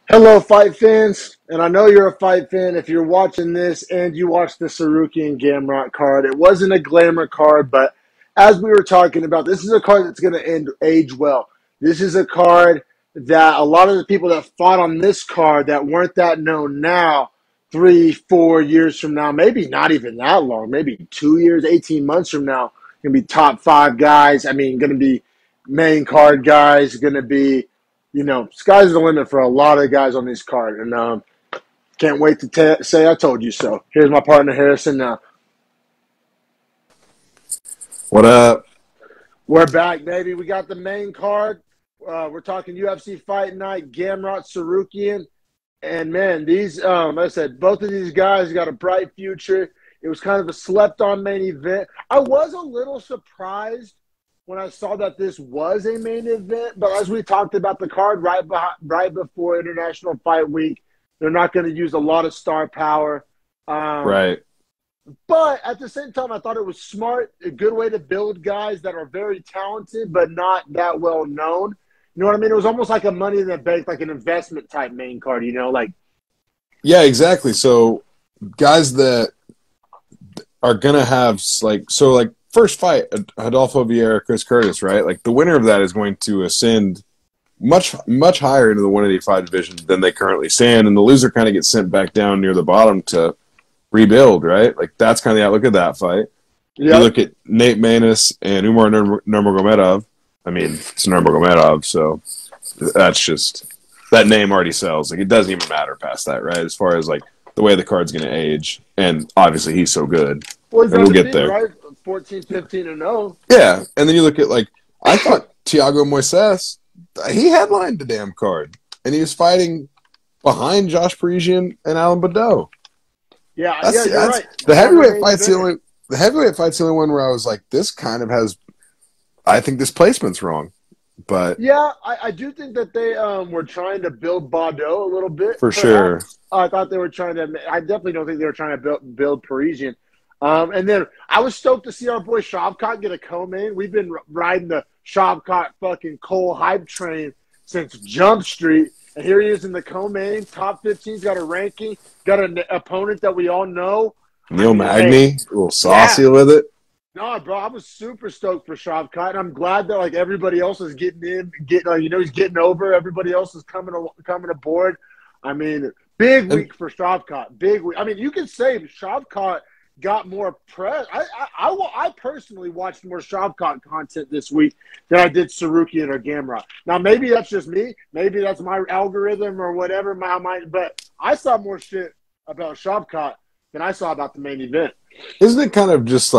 Hello, fight fans, and I know you're a fight fan if you're watching this and you watched the Tsarukyan Gamrot card. It wasn't a glamour card, but as we were talking about, this is a card that's going to end age well. This is a card that a lot of the people that fought on this card that weren't that known now, 3, 4 years from now, maybe not even that long, maybe 2 years, 18 months from now, going to be top five guys. I mean, going to be main card guys, going to be sky's the limit for a lot of guys on this card. And can't wait to say I told you so. Here's my partner, Harrison. Now, What up? we're back, baby. We got the main card. We're talking UFC Fight Night, Gamrot, Tsarukyan. And, man, these, like I said, both of these guys got a bright future. It was kind of a slept-on main event. I was a little surprised when I saw that this was a main event, but as we talked about the card right before International Fight Week, they're not going to use a lot of star power. Right. But at the same time, I thought it was smart, a good way to build guys that are very talented but not that well known. You know what I mean? It was almost like a Money in the Bank, like an investment type main card, Yeah, exactly. So guys that are gonna have first fight, Adolfo Vieira, Chris Curtis, right? Like the winner of that is going to ascend much higher into the 185 division than they currently stand, and the loser kind of gets sent back down near the bottom to rebuild, right? Like that's kind of the outlook of that fight. Yep. You look at Nate Maness and Umar Nurmagomedov. I mean, it's Nurmagomedov, so that's just that name already sells. Like it doesn't even matter past that, right? As far as like the way the card's going to age, and obviously he's so good, Well, and we'll get there. Right? 14, 15, and 0. Yeah, and then you look at I thought Thiago Moises, he headlined the damn card, and he was fighting behind Josh Parisian and Alan Badeau. Yeah, you're right. The heavyweight fight's the only one where I was like, this kind of has. I think this placement's wrong, but yeah, I do think that they were trying to build Badeau a little bit. For sure. I thought they were trying to. I definitely don't think they were trying to build Parisian. And then I was stoked to see our boy Shavkat get a co-main. We've been riding the Shavkat fucking Cole hype train since Jump Street. And here he is in the co-main. Top 15's got a ranking. Got an opponent that we all know. Neil Magny, a little saucy with it. No, bro, I was super stoked for Shavkat, and I'm glad that everybody else is getting in, he's getting over. Everybody else is coming aboard. I mean, big week for Shavkat. Big week. I mean, you could say Shavkat got more press. I personally watched more Shavkat content this week than I did Tsarukyan or Gamrot. Now, maybe that's just me. Maybe that's my algorithm or whatever. But I saw more shit about Shavkat than I saw about the main event. Isn't it kind of just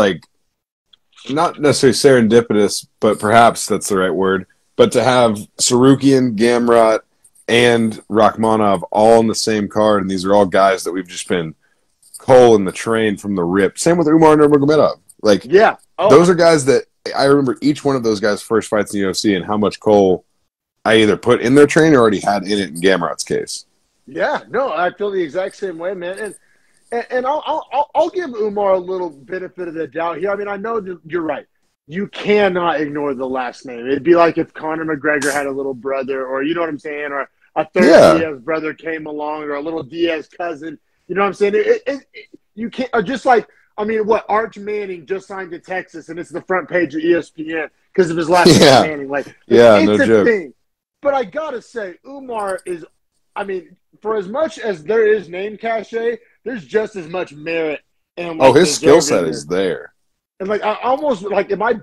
not necessarily serendipitous, but perhaps that's the right word, but to have Tsarukyan, Gamrot, and Rachmanov all in the same card, and these are all guys that we've just been coaling the train from the rip. Same with Umar Nurmagomedov. Those are guys that I remember each one of those guys' first fights in the UFC and how much coal I either put in their train or already had in it in Gamrot's case. Yeah, no, I feel the exact same way, man. And I'll give Umar a little benefit of the doubt here. I mean, I know you're right. You cannot ignore the last name. It'd be like if Conor McGregor had a little brother, or you know what I'm saying, or a third Diaz brother came along, or a little Diaz cousin. You know what I'm saying? You can't. Just like, I mean, Arch Manning just signed to Texas, and it's the front page of ESPN because of his last name, Manning. It's a joke. thing. But I gotta say, Umar is. I mean, for as much as there is name cachet, there's just as much merit. And his skill set is there. And I almost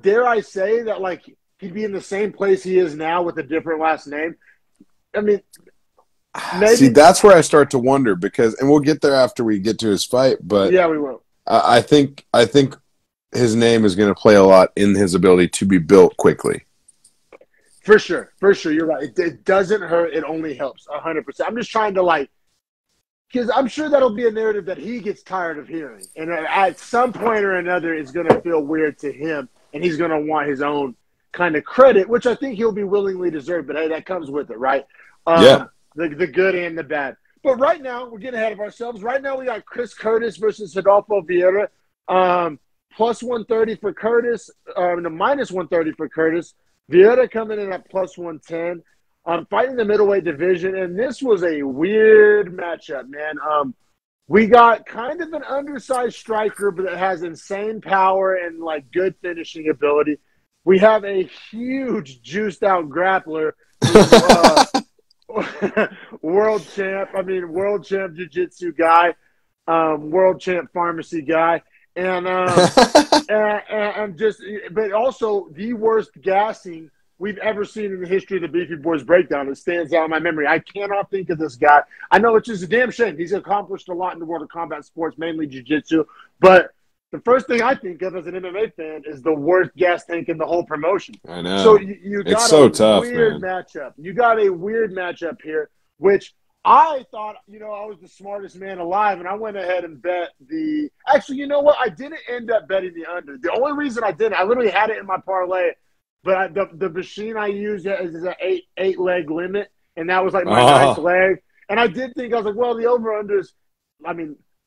dare I say that he'd be in the same place he is now with a different last name. I mean, maybe. See, that's where I start to wonder and we'll get there after we get to his fight. But yeah, we will. I think his name is going to play a lot in his ability to be built quickly. For sure, you're right. It doesn't hurt. It only helps 100%. I'm just trying to because I'm sure that'll be a narrative that he gets tired of hearing. And at some point or another, it's going to feel weird to him, and he's going to want his own kind of credit, which I think he'll be willingly deserved. But, hey, that comes with it, right? Yeah. The good and the bad. But right now, we're getting ahead of ourselves. Right now, we got Chris Curtis versus Adolfo Vieira. Plus 130 for Curtis, minus 130 for Curtis. Vieira coming in at plus 110. fighting the middleweight division, and this was a weird matchup, man. We got kind of an undersized striker, but that has insane power and like good finishing ability. We have a huge juiced out grappler, world champ jiu-jitsu guy, world champ pharmacy guy, and but also the worst gassing we've ever seen in the history of the Beefy Boys breakdown. It stands out in my memory. I cannot think of this guy. I know it's just a damn shame. He's accomplished a lot in the world of combat sports, mainly jiu-jitsu. But the first thing I think of as an MMA fan is the worst gas tank in the whole promotion. I know. So you got it's so a tough, weird man. matchup. You got a weird matchup here, which I thought, I was the smartest man alive, and I went ahead and bet the – actually, you know what? I didn't end up betting the under. The only reason I didn't, I literally had it in my parlay – but the machine I use is an eight leg limit, and that was like my ninth leg. And I did think, I was like, well, the over-unders,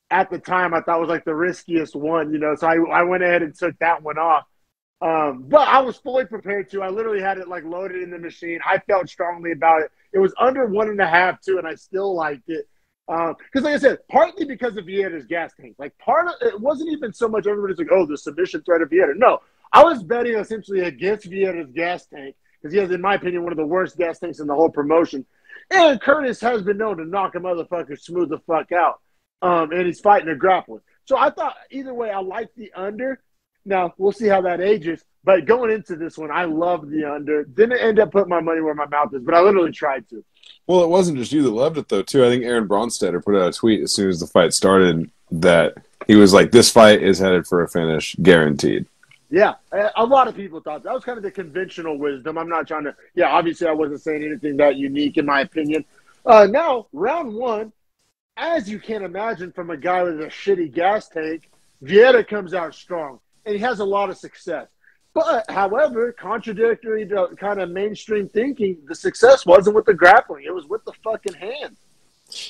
at the time, I thought was like the riskiest one, So I went ahead and took that one off. But I was fully prepared to. I literally had it like loaded in the machine. I felt strongly about it. It was under 1.5 too, and I still liked it. Because like I said, partly because of Vieira's gas tank. Like it wasn't even so much everybody's like, oh, the submission threat of Vieira. No. I was betting essentially against Vieira's gas tank because he has, in my opinion, one of the worst gas tanks in the whole promotion. And Curtis has been known to knock a motherfucker smooth the fuck out. And he's fighting a grappler. So I thought either way, I liked the under. Now, we'll see how that ages. But going into this one, I loved the under. Didn't end up putting my money where my mouth is, but I literally tried to. Well, it wasn't just you that loved it, though, too. I think Aaron Bronstetter put out a tweet as soon as the fight started that he was like, this fight is headed for a finish, guaranteed. Yeah, a lot of people thought that was kind of the conventional wisdom. I'm not trying to – obviously I wasn't saying anything that unique in my opinion. Now, round one, as you can imagine from a guy with a shitty gas tank, Vieira comes out strong, and he has a lot of success. But, however, contradictory to kind of mainstream thinking, the success wasn't with the grappling. It was with the fucking hand.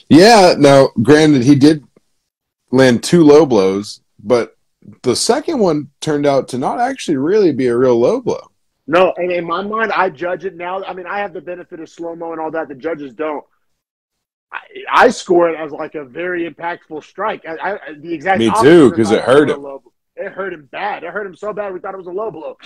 Yeah, now, granted, he did land 2 low blows, but the second one turned out to not actually really be a real low blow. No, and in my mind, I judge it now. I have the benefit of slow-mo and all that. The judges don't. I score it as like a very impactful strike. The exact Me too, because it hurt him. It hurt him bad. It hurt him so bad we thought it was a low blow.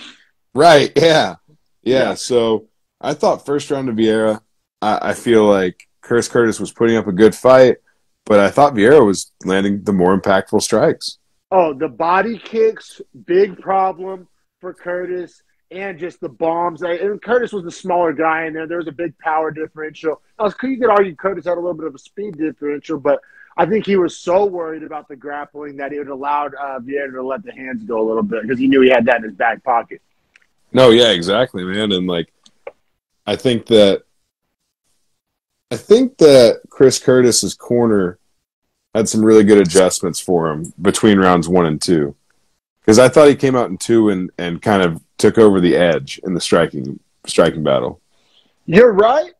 Right, yeah. So I thought first round of Vieira, I feel like Curtis was putting up a good fight, but I thought Vieira was landing the more impactful strikes. Oh, the body kicks, big problem for Curtis, and just the bombs. And Curtis was the smaller guy in there. There was a big power differential. You could argue Curtis had a little bit of a speed differential, but I think he was so worried about the grappling that he would allowed Vieira to let the hands go a little bit because he knew he had that in his back pocket. No, yeah, exactly, man. And I think that Chris Curtis's corner had some really good adjustments for him between rounds 1 and 2. Because I thought he came out in 2 and kind of took over the edge in the striking battle. You're right.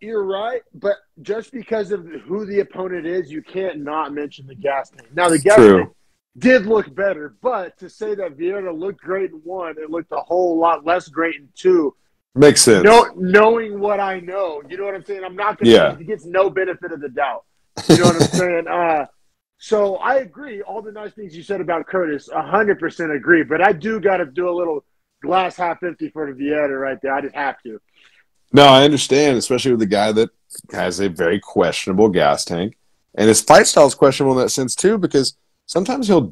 But just because of who the opponent is, you can't not mention the gas tank. Now, the gas tank did look better, but to say that Vieira looked great in 1, it looked a whole lot less great in 2. Makes sense. Knowing what I know, you know what I'm saying? I'm not going to he gets no benefit of the doubt. You know what I'm saying? So I agree. All the nice things you said about Curtis, 100% agree. But I do got to do a little glass half empty for the Vieira right there. I just have to. No, I understand, especially with a guy that has a very questionable gas tank. And his fight style is questionable in that sense, too, because sometimes he'll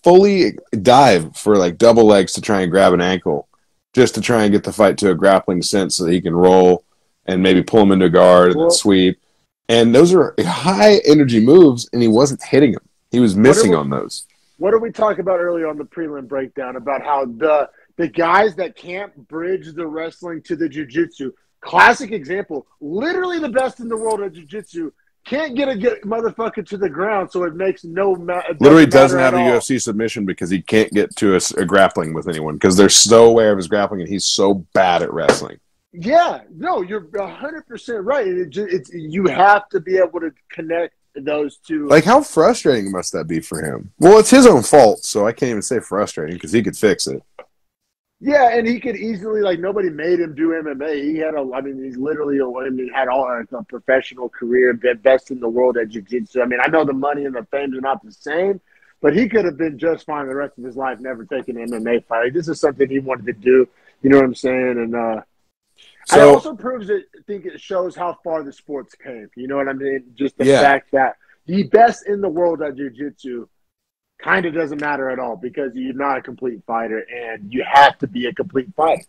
fully dive for double legs to try and grab an ankle just to try and get the fight to a grappling sense so that he can roll and maybe pull him into guard and then sweep. And those are high-energy moves, and he wasn't hitting them. He was missing on those. What did we talk about earlier on the prelim breakdown about how the guys that can't bridge the wrestling to the jiu-jitsu, classic example, literally the best in the world at jiu-jitsu, can't get a motherfucker to the ground, so it makes no matter. Literally doesn't have a UFC submission because he can't get to a grappling with anyone because they're so aware of his grappling, and he's so bad at wrestling. Yeah, no, you're 100% right. You have to be able to connect those two. How frustrating must that be for him? Well, it's his own fault, so I can't even say frustrating because he could fix it. Yeah, and he could easily, like, nobody made him do MMA. He had he's literally, had all a professional career, been best in the world at jiu-jitsu. I mean, I know the money and the fame are not the same, but he could have been just fine the rest of his life, never taking an MMA fight. This is something he wanted to do. You know what I'm saying? And it So also proves it. I think it shows how far the sports came. You know what I mean? Just the yeah. fact that the best in the world at jiu-jitsu kind of doesn't matter at all because you're not a complete fighter and you have to be a complete fighter.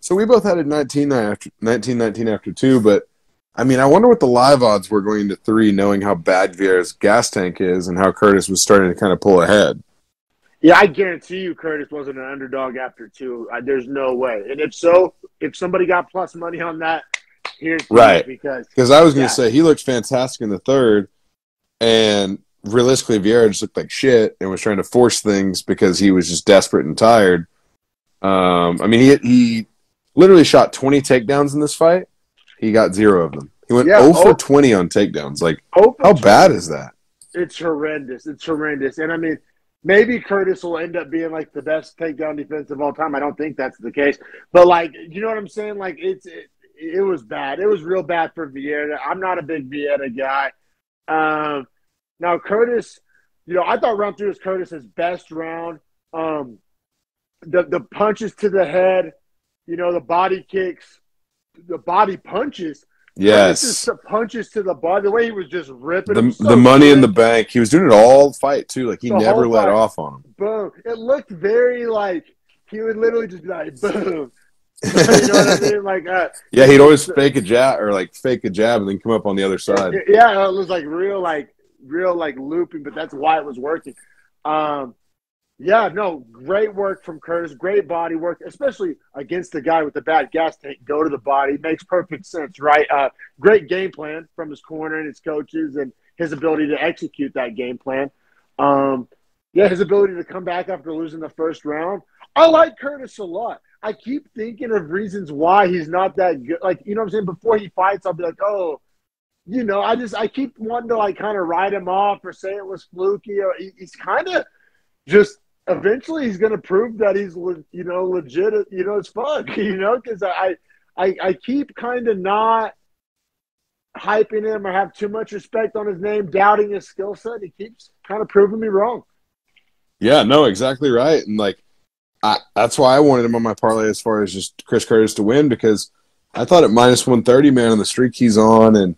So we both had a 19-19 after 2, but I mean, I wonder what the live odds were going into 3, knowing how bad Vieira's gas tank is and how Curtis was starting to kind of pull ahead. Yeah, I guarantee you Curtis wasn't an underdog after 2. There's no way. And if so, if somebody got plus money on that, here's Right. because I was going to say he looked fantastic in the 3rd, and realistically, Vieira just looked like shit and was trying to force things because he was just desperate and tired. I mean, he literally shot 20 takedowns in this fight. He got 0 of them. He went 0 for 20 on takedowns. Like, how bad is that? It's horrendous. It's horrendous. And I mean, maybe Curtis will end up being like the best takedown defense of all time. I don't think that's the case. But, like, you know what I'm saying? Like, it was bad. It was real bad for Vieira. I'm not a big Vieira guy. Now, Curtis, I thought round 3 was Curtis's best round. The punches to the head, the body kicks, the body punches. Yes. Curtis's punches to the body, the way he was just ripping the money in the bank. He was doing it all fight, too. Like, he never let off on him. Boom. It looked very like he would literally just be like, boom. You know what I mean? Like, yeah, he'd always fake a jab and then come up on the other side. Yeah, it was like real looping, but that's why it was working. Great work from Curtis. Great body work, especially against the guy with the bad gas tank. Go to the body. Makes perfect sense, right? Great game plan from his corner and his coaches and his ability to execute that game plan. His ability to come back after losing the first round. I like Curtis a lot. I keep thinking of reasons why he's not that good. Like, you know what I'm saying? Before he fights, I'll be like, oh, I keep wanting to, like, kind of write him off or say it was fluky. Or he's kind of just eventually he's going to prove that he's, legit, as fuck, because I keep kind of not hyping him or have too much respect on his name, doubting his skill set. He keeps kind of proving me wrong. Yeah, no, exactly right. And, like, that's why I wanted him on my parlay as far as just Chris Curtis to win, because I thought at minus 130, man, on the streak he's on and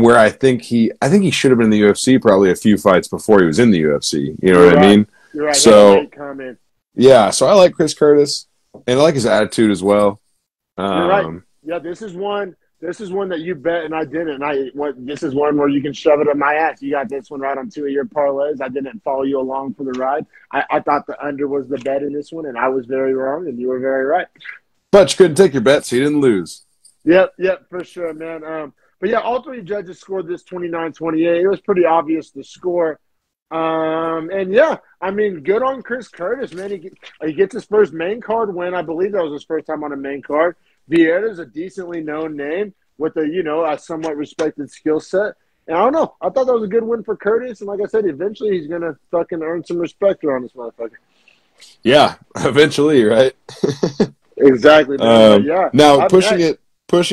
where I think he should have been in the UFC probably a few fights before he was in the UFC. You know what I mean? You're right. So, yeah, so I like Chris Curtis, and I like his attitude as well. You're right. Yeah, this is one that you bet and I didn't. This is one where you can shove it up my ass. You got this one right on 2 of your parlays. I didn't follow you along for the ride. I thought the under was the bet in this one, and I was very wrong, and you were very right. But you couldn't take your bet, so you didn't lose. Yep, for sure, man. But, yeah, all 3 judges scored this 29-28. It was pretty obvious the score. And, yeah, I mean, good on Chris Curtis, man. He gets his first main card win. I believe that was his first time on a main card. Vieira's a decently known name with a somewhat respected skill set. And I don't know. I thought that was a good win for Curtis. And like I said, eventually he's going to fucking earn some respect around this motherfucker. Yeah, eventually, right? Exactly. Yeah. Now, pushing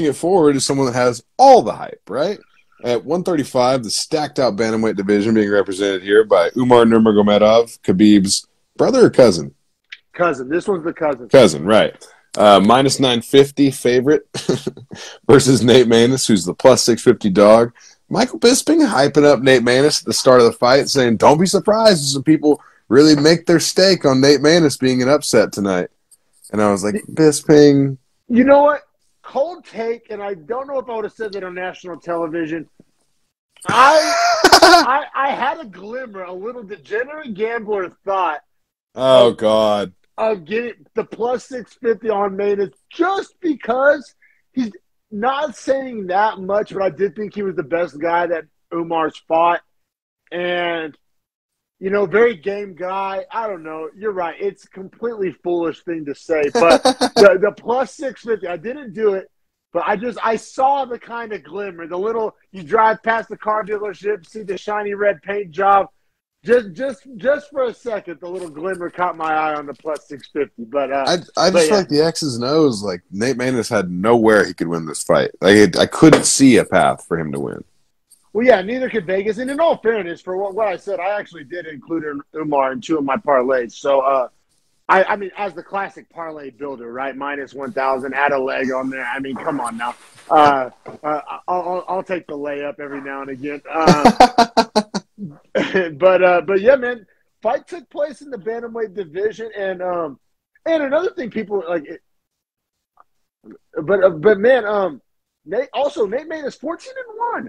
it forward is someone that has all the hype, right? At 135, the stacked-out bantamweight division being represented here by Umar Nurmagomedov, Khabib's brother or cousin? Cousin. This one's the cousin. Cousin, right. Minus 950 favorite versus Nate Maness, who's the plus 650 dog. Michael Bisping hyping up Nate Maness at the start of the fight, saying, don't be surprised if some people really make their stake on Nate Maness being an upset tonight. And I was like, Bisping. You know what? Cold take, and I don't know if I would have said that on national television. I had a glimmer, a little degenerate gambler thought. Oh, God. Of getting the plus 650 on Maness just because he's not saying that much, but I did think he was the best guy that Umar's fought. And, very game guy. I don't know. You're right. It's a completely foolish thing to say. But the plus 650, I didn't do it, but I saw the kind of glimmer. The little, you drive past the car dealership, see the shiny red paint job. Just for a second, the little glimmer caught my eye on the plus 650. But I just feel like the X's and O's, like Nate Maness had nowhere he could win this fight. Like I couldn't see a path for him to win. Well, yeah, neither could Vegas. And in all fairness, for what I said, I actually did include Umar in 2 of my parlays. So, I mean, as the classic parlay builder, right? Minus 1,000, add a leg on there. I mean, come on now. I'll take the layup every now and again. But yeah, man, fight took place in the bantamweight division, and another thing people like, but man, Nate Maness 14-1.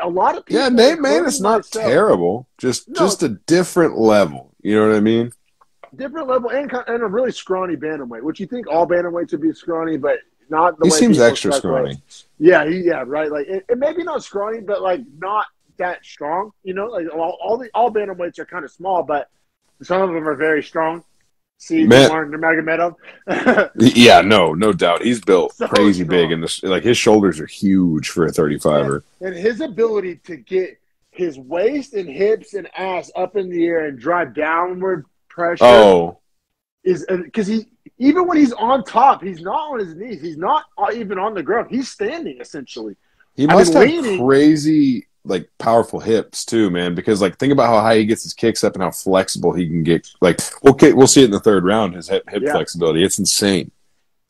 A lot of people. Yeah, Nate Maness not terrible, just a different level. You know what I mean? Different level and a really scrawny bantamweight, which you think all bantamweights would be scrawny, but not the he way seems extra scrawny. Yeah, right. Like it maybe not scrawny, but like not that strong. You know, like all bantamweights are kind of small, but some of them are very strong. See, Nurmagomedov. Yeah, no doubt. He's built So crazy strong. big, and like his shoulders are huge for a 35er. And his ability to get his waist and hips and ass up in the air and drive downward pressure is because even when he's on top, he's not on his knees. He's not even on the ground. He's standing essentially. He must have crazy, like, powerful hips too, man. Because like, think about how high he gets his kicks up and how flexible he can get. Like, we'll see it in the third round. His hip flexibility, it's insane.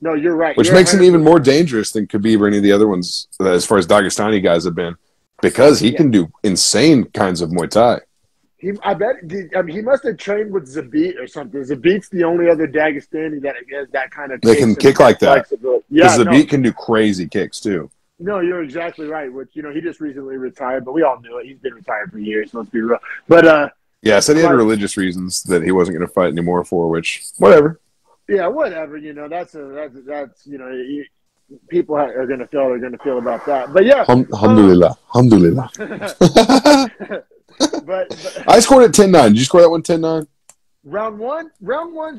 No, you're right. Which makes him even more dangerous than Khabib or any of the other ones, as far as Dagestani guys have been, because he can do insane kinds of Muay Thai. I bet he must have trained with Zabit or something. Zabit's the only other Dagestani that has that kind of. They can kick like that. Yeah, Zabit can do crazy kicks too. No, you're exactly right. Which he just recently retired, but we all knew it. He's been retired for years. Let's be real. But yeah, said he had religious reasons that he wasn't going to fight anymore for. Which whatever. Yeah, whatever. That's people are going to feel they're going to feel about that. But yeah, alhamdulillah. But I scored at 10-9. Did you score that one 10-9? Round one,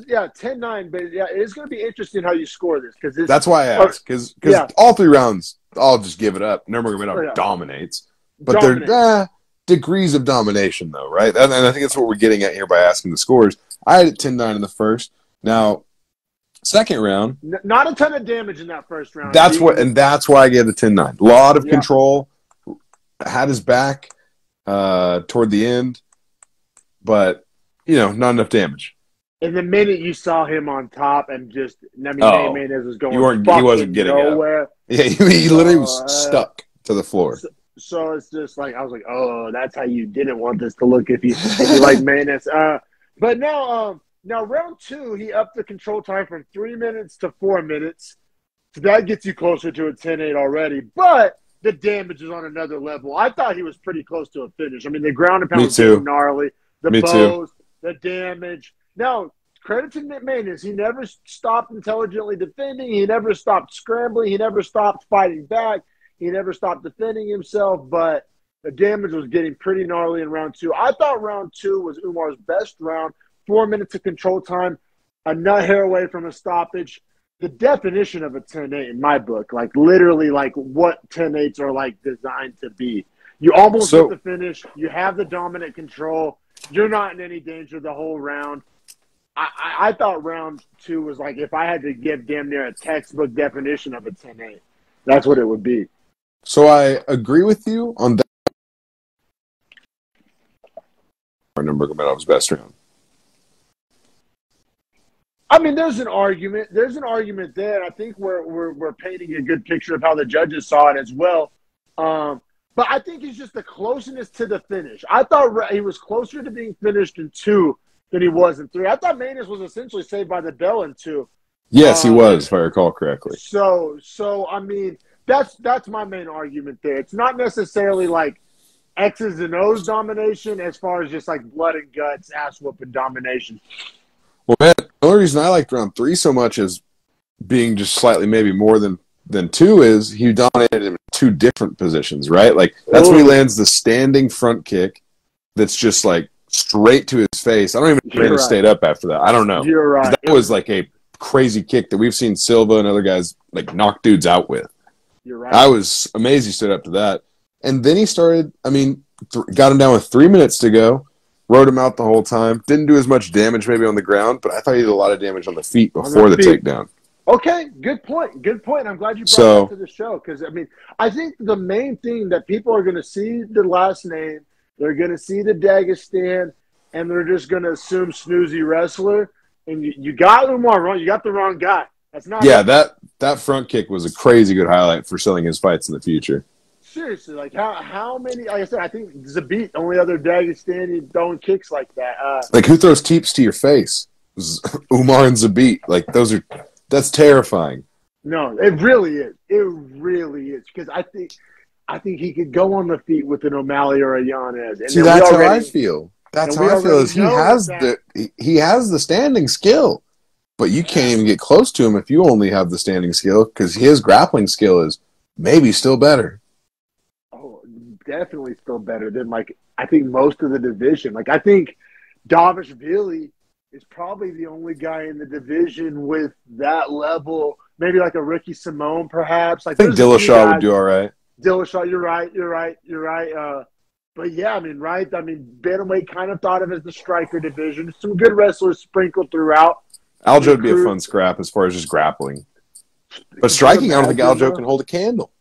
yeah, 10-9. But yeah, it's going to be interesting how you score this because that's why I asked because all 3 rounds, I'll just give it up. Nurmagomedov dominates, but they're degrees of domination though, right? And I think that's what we're getting at here by asking the scores. I had it 10-9 in the first. Now, second round, not a ton of damage in that first round. That's why I gave it 10-9. A lot of control, had his back toward the end, but not enough damage. And the minute you saw him on top and just, Nate Maness was going he wasn't getting nowhere. Yeah, he literally was stuck to the floor. So it's just like, I was like, oh, that's how you didn't want this to look if you like Maness. But now round 2, he upped the control time from 3 minutes to 4 minutes. So that gets you closer to a 10-8 already. But the damage is on another level. I thought he was pretty close to a finish. I mean, the ground and pound was gnarly. The bows, the damage. Now, credit to Nate Maness. He never stopped intelligently defending. He never stopped scrambling. He never stopped fighting back. He never stopped defending himself. But the damage was getting pretty gnarly in round 2. I thought round 2 was Umar's best round. 4 minutes of control time, a nut hair away from a stoppage. The definition of a 10-8 in my book, like literally like what 10-8s are like designed to be. You almost get the finish. You have the dominant control. You're not in any danger the whole round. I thought round 2 was like, if I had to give damn near a textbook definition of a 10-8, that's what it would be. So I agree with you on that. Nurmagomedov's best round. I mean, there's an argument. There's an argument there. I think we're painting a good picture of how the judges saw it as well. But I think it's just the closeness to the finish. I thought he was closer to being finished in 2 than he was in 3. I thought Maness was essentially saved by the bell in 2. Yes, he was, if I recall correctly. So I mean, that's my main argument there. It's not necessarily like X's and O's domination as far as just like blood and guts, ass whooping domination. Well, man, the only reason I liked round 3 so much as being just slightly maybe more than 2 is he dominated him in 2 different positions, right? Like, that's when he lands the standing front kick that's just, like, straight to his face. I don't even know if he stayed up after that. I don't know. You're right. That was, like, a crazy kick that we've seen Silva and other guys, like, knock dudes out with. You're right. I was amazed he stood up to that. And then he started, got him down with 3 minutes to go. Rode him out the whole time. Didn't do as much damage maybe on the ground, but I thought he did a lot of damage on the feet before the takedown. Okay, good point. Good point. I'm glad you brought that to the show because, I mean, I think the main thing that people are going to see the last name, they're going to see the Dagestan, and they're just going to assume snoozy wrestler. And you got Umar wrong. You got the wrong guy. That's not. Yeah, that front kick was a crazy good highlight for selling his fights in the future. Seriously, like how many? Like I said, I think Zabit, only other Dagestani throwing kicks like that. Like who throws teeps to your face? Umar and Zabit. Like that's terrifying. No, it really is. It really is because I think he could go on the feet with an O'Malley or a Yanez. And see, that's how I feel. That's how I feel. Is he has the standing skill, but you can't even get close to him if you only have the standing skill because his grappling skill is maybe still better. Oh, definitely still better than I think most of the division. Like I think Davishvili is probably the only guy in the division with that level. Maybe like a Ricky Simone, perhaps. Like I think Dillashaw would do all right. Dillashaw, you're right. But yeah, I mean, right? I mean, bantamweight kind of thought of as the striker division. Some good wrestlers sprinkled throughout. Aljo would be a fun scrap as far as just grappling. But striking, I don't think Aljo can hold a candle.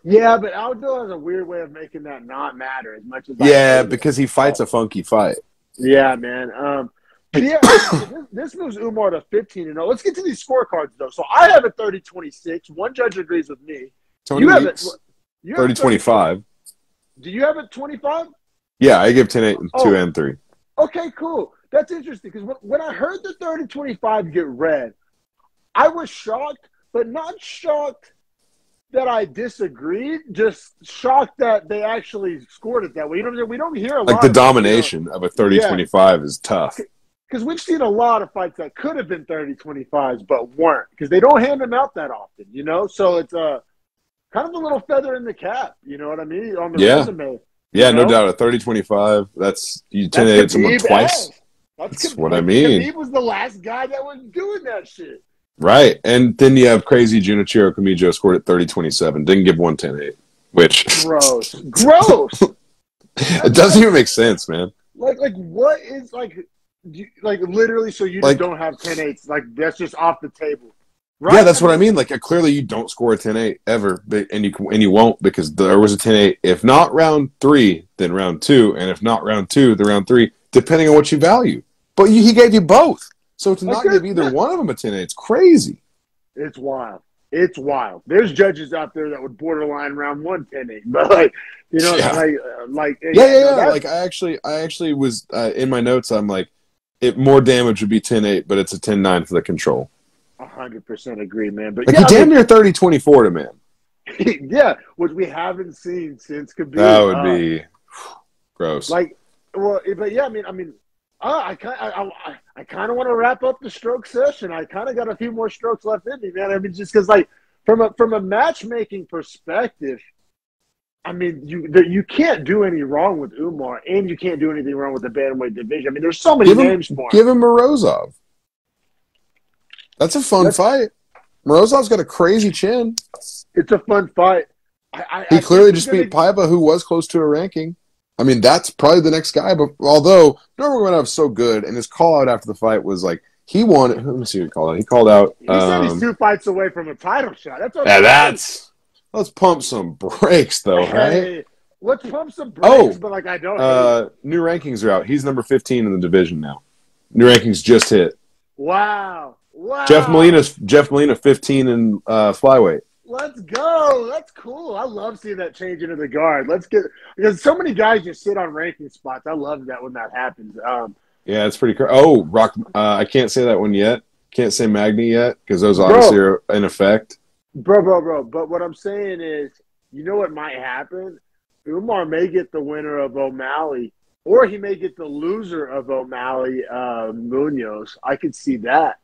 Yeah, but Aljo has a weird way of making that not matter as much as because he fights a funky fight. Yeah, man. Yeah, this moves Umar to 15-0. Let's get to these scorecards, though. So I have it 30-26. One judge agrees with me. Tony you have it 30-25. Do you have it 25? Yeah, I give 10-8 and 2 and 3. Okay, cool. That's interesting because when I heard the 30-25 get read, I was shocked, but not shocked that I disagreed, just shocked that they actually scored it that way. You know what I'm saying? We don't hear a lot. Like the domination of a 30-25 is tough. Because we've seen a lot of fights that could have been 30-25s but weren't because they don't hand them out that often, you know? So it's kind of a little feather in the cap, you know what I mean, on the resume. Yeah, no doubt. A 30-25, that's you 10-8 someone twice. That's what I mean. Khabib was the last guy that was doing that shit. Right. And then you have crazy Junichiro Kamijo scored at 30-27. Didn't give 10-8, which gross. It doesn't even make sense, man. Like what is literally so you just don't have 10-8s. Like that's just off the table. Right? Yeah, that's what I mean. Like clearly you don't score a 10-8 ever, and you won't because there was a 10-8. If not round 3, then round 2, and if not round 2, then round 3, depending on what you value. But he gave you both, so to not give either one of them a 10-8, it's crazy. It's wild. It's wild. There's judges out there that would borderline round 1 10-8, but like Like I actually was in my notes. I'm like, more damage would be 10-8, but it's a 10-9 for the control. 100% agree, man. But he damn near 30-24 to man. Yeah, which we haven't seen since Khabib. That would be gross. I kind of want to wrap up the stroke session. I kind of got a few more strokes left in me, man. I mean, just because from a matchmaking perspective, I mean, you can't do any wrong with Umar, and you can't do anything wrong with the bantamweight division. I mean, there's so many names for him. Give him Morozov. That's a fun fight. Morozov's got a crazy chin. It's a fun fight. He clearly just beat Paiva, who was close to a ranking. I mean, that's probably the next guy. But although Nurmagomedov's so good, and his call out after the fight was like he won. Let me see what he called out. He called out. He said he's 2 fights away from a title shot. Let's pump some brakes, though, right? Let's pump some brakes. But I don't. New rankings are out. He's number 15 in the division now. New rankings just hit. Wow. Jeff Molina 15 in flyweight. Let's go. That's cool. I love seeing that change into the guard. Because so many guys just sit on ranking spots. I love that when that happens. Yeah, it's pretty cool. Oh, Rock. I can't say that one yet. Can't say Magny yet because those obviously are in effect. Bro. But what I'm saying is, you know what might happen? Umar may get the winner of O'Malley, or he may get the loser of O'Malley, Munoz. I could see that.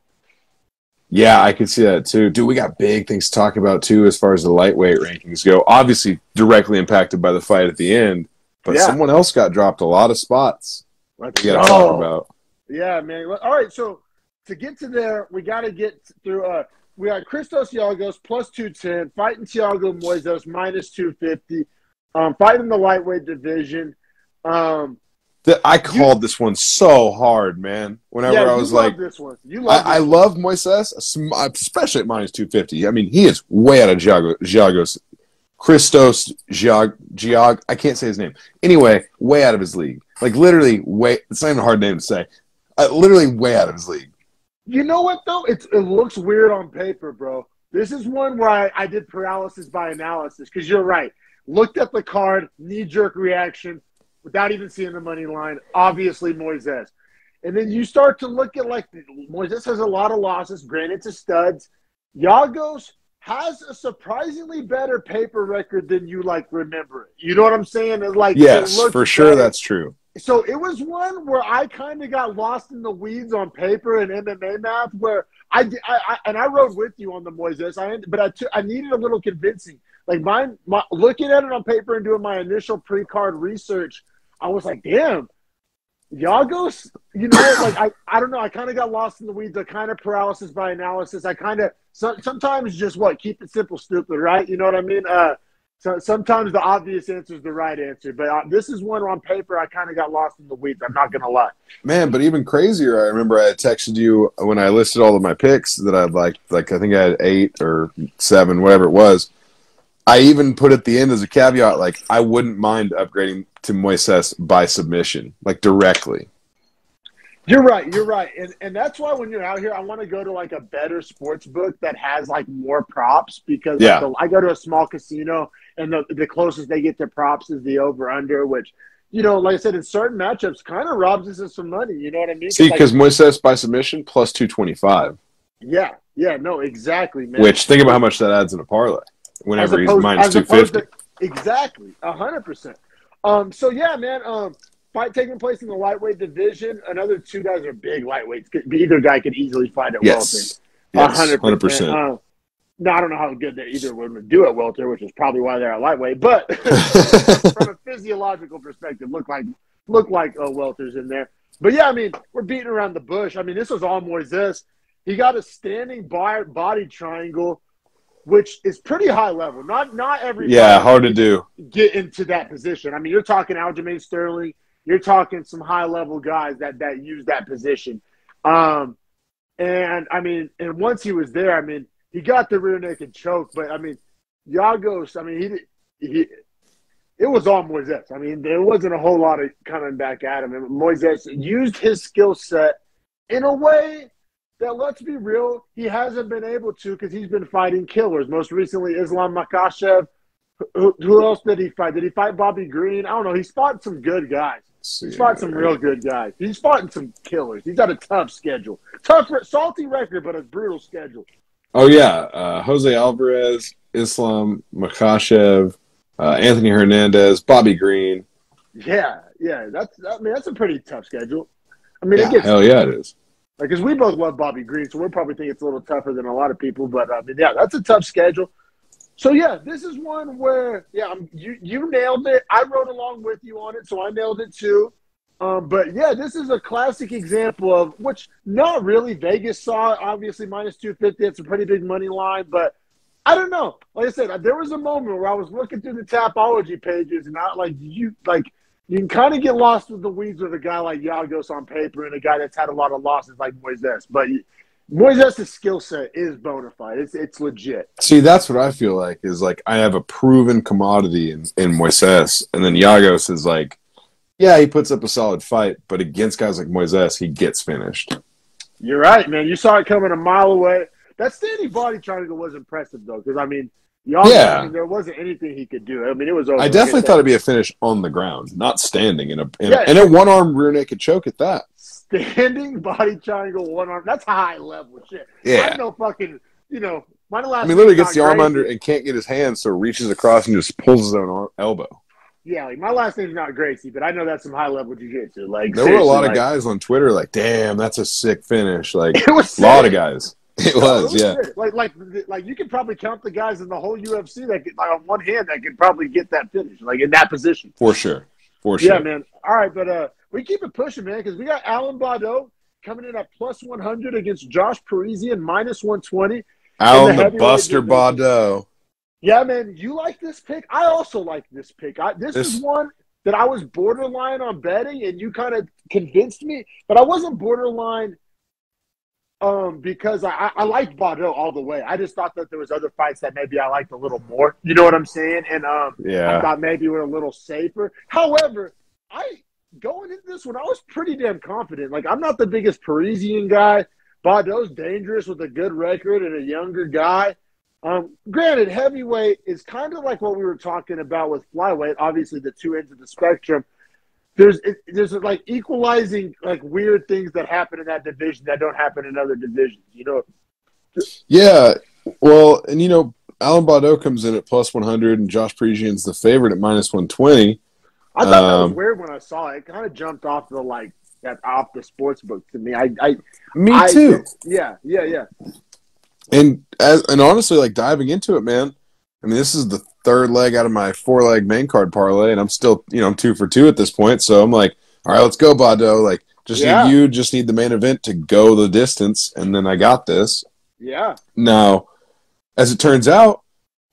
Yeah, I could see that too. Dude, we got big things to talk about too as far as the lightweight rankings go. Obviously, directly impacted by the fight at the end, but someone else got dropped a lot of spots. Let's talk about. Yeah, man. All right, so to get to there, we got to get through. We got Christos Giagos plus 210, fighting Thiago Moises minus 250, fighting the lightweight division. I called this one so hard, man. Whenever I was like, this one. I love Moises, especially at minus 250. I mean, he is way out of Giagos. Christos Giag. I can't say his name. Anyway, way out of his league. Like, literally, it's not even a hard name to say. Literally way out of his league. You know what, though? It looks weird on paper, bro. This is one where I did paralysis by analysis, because you're right. Looked at the card, knee-jerk reaction, without even seeing the money line, obviously Moises. And then you start to look at, like, Moises has a lot of losses, granted to studs. Giagos has a surprisingly better paper record than you, like, remember it. You know what I'm saying? Like, yes, for sure better. That's true. So it was one where I kind of got lost in the weeds on paper and MMA math, where I rode with you on the Moises, but I needed a little convincing. Like, looking at it on paper and doing my initial pre-card research, I was like, damn, Giagos, you know, like, I don't know. I kind of got lost in the weeds. I kind of paralysis by analysis. I kind of sometimes just keep it simple, stupid, right? You know what I mean? So sometimes the obvious answer is the right answer. But this is one on paper I kind of got lost in the weeds. I'm not going to lie. Man, but even crazier, I remember I had texted you when I listed all of my picks that I'd like I think I had 8 or 7, whatever it was. I even put at the end as a caveat, like, I wouldn't mind upgrading to Moises by submission, like, directly. You're right. And that's why when you're out here, I want to go to, like, a better sports book that has, like, more props, because I go to a small casino, and the closest they get to props is the over-under, which, you know, like I said, in certain matchups kind of robs us of some money. You know what I mean? See, because Moises by submission plus 225. Yeah, no, exactly, man. Which, think about how much that adds in a parlay. Whenever he's minus 250. Exactly, 100%. So, yeah, man, fight taking place in the lightweight division. Another 2 guys are big lightweights. Either guy could easily fight at welter. 100%. No, I don't know how good either would do at welter, which is probably why they're at lightweight. But from a physiological perspective, look like welters in there. But, yeah, I mean, we're beating around the bush. I mean, this was all Moises. He got a standing body triangle, which is pretty high level. Not everybody. Yeah, hard to do. Get into that position. I mean, you're talking Aljamain Sterling. You're talking some high level guys that use that position. And I mean, and once he was there, I mean, he got the rear naked choke. But I mean, Giagos, I mean, he it was all Moises. I mean, there wasn't a whole lot of coming back at him. And Moises used his skill set in a way that, let's be real, he hasn't been able to, because he's been fighting killers. Most recently, Islam Makhachev. Who else did he fight? Did he fight Bobby Green? I don't know. He's fought some good guys. He's fought some real good guys. He's fought some killers. He's got a tough schedule. Salty record, but a brutal schedule. Oh, yeah. Jose Alvarez, Islam Makhachev, Anthony Hernandez, Bobby Green. Yeah. That's a pretty tough schedule. I mean, hell yeah, it is. Because we both love Bobby Green, so we'll probably think it's a little tougher than a lot of people. But, I mean, yeah, that's a tough schedule. So, yeah, this is one where, you nailed it. I rode along with you on it, so I nailed it too. But, yeah, this is a classic example of which not really Vegas saw. Obviously, minus 250, it's a pretty big money line. But I don't know. Like I said, there was a moment where I was looking through the Tapology pages, and you can kind of get lost with the weeds with a guy like Giagos on paper and a guy that's had a lot of losses like Moises. But Moises' skill set is bona fide. It's legit. See, that's what I feel like is like I have a proven commodity in Moises, and then Giagos is like, yeah, he puts up a solid fight, but against guys like Moises, he gets finished. You're right, man. You saw it coming a mile away. That standing body triangle was impressive, though, because, I mean, I mean, there wasn't anything he could do. I mean, it was over. I definitely thought it'd be a finish on the ground, not standing in a one-arm rear naked choke at that. Standing body triangle, one arm. That's high level shit. Yeah. I know fucking, my last. I mean, literally gets the arm under and can't get his hand, so reaches across and just pulls his own elbow. Yeah, like my last name's not Gracie, but I know that's some high level jiu-jitsu. Like there were a lot of guys on Twitter like, "Damn, that's a sick finish!" Like it was a lot of guys. It was, yeah. Like you could probably count the guys in the whole UFC that could, like, on one hand, that could probably get that finish, like in that position. For sure. Yeah, man. All right, but we keep it pushing, man, because we got Alan Baudot coming in at plus 100 against Josh Parisian minus 120. Alan the Buster Baudot. Yeah, man. You like this pick? I also like this pick. This is one that I was borderline on betting, and you kind of convinced me, but I wasn't borderline because I liked Bordeaux all the way. I just thought that there was other fights that maybe I liked a little more. You know what I'm saying? And I thought maybe we're a little safer. However, going into this one, I was pretty damn confident. Like, I'm not the biggest Parisian guy. Bordeaux's dangerous with a good record and a younger guy. Granted, heavyweight is kind of like what we were talking about with flyweight. Obviously, the two ends of the spectrum. There's like equalizing like weird things that happen in that division that don't happen in other divisions. You know. Yeah. Well, and Alan Bordeaux comes in at plus 100, and Josh Parisian's the favorite at minus 120. I thought that was weird when I saw it. It kind of jumped off off the sports book to me. Me too. Yeah. And honestly, like diving into it, man. I mean, this is the third leg out of my 4-leg main card parlay, and I'm still, I'm 2 for 2 at this point. So I'm like, all right, let's go, Bordeaux. Like, just need the main event to go the distance, and then I got this. Yeah. Now, as it turns out,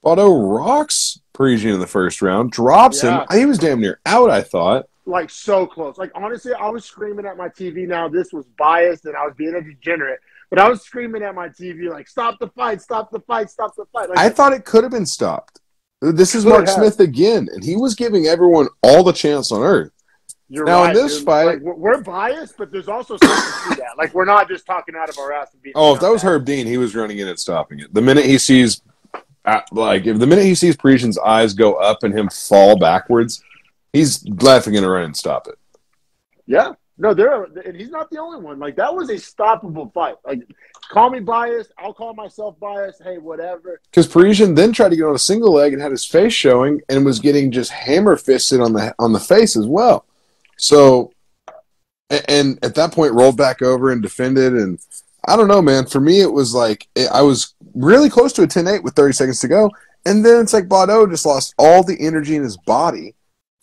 Bordeaux rocks Parisian in the first round, drops him. He was damn near out, I thought. Like, so close. Like, honestly, I was screaming at my TV. Now, this was biased, and I was being a degenerate. But I was screaming at my TV, like, stop the fight, stop the fight, stop the fight. Like, I thought it could have been stopped. This is Mark Smith again, and he was giving everyone all the chance on earth. You're now, right, in this fight... Like, we're biased, but there's also something to that. Like, we're not just talking out of our ass. And being if that was Herb Dean, he was running in and stopping it. The minute he sees... Parisian's eyes go up and him fall backwards, he's laughing going to run and stop it. Yeah. No, and he's not the only one. Like, that was a stoppable fight. Like, call me biased. I'll call myself biased. Hey, whatever. Because Parisian then tried to get on a single leg and had his face showing and was getting just hammer fisted on the face as well. So, and at that point rolled back over and defended. And I don't know, man. For me, it was like I was really close to a 10-8 with 30 seconds to go. And then it's like Bordeaux just lost all the energy in his body.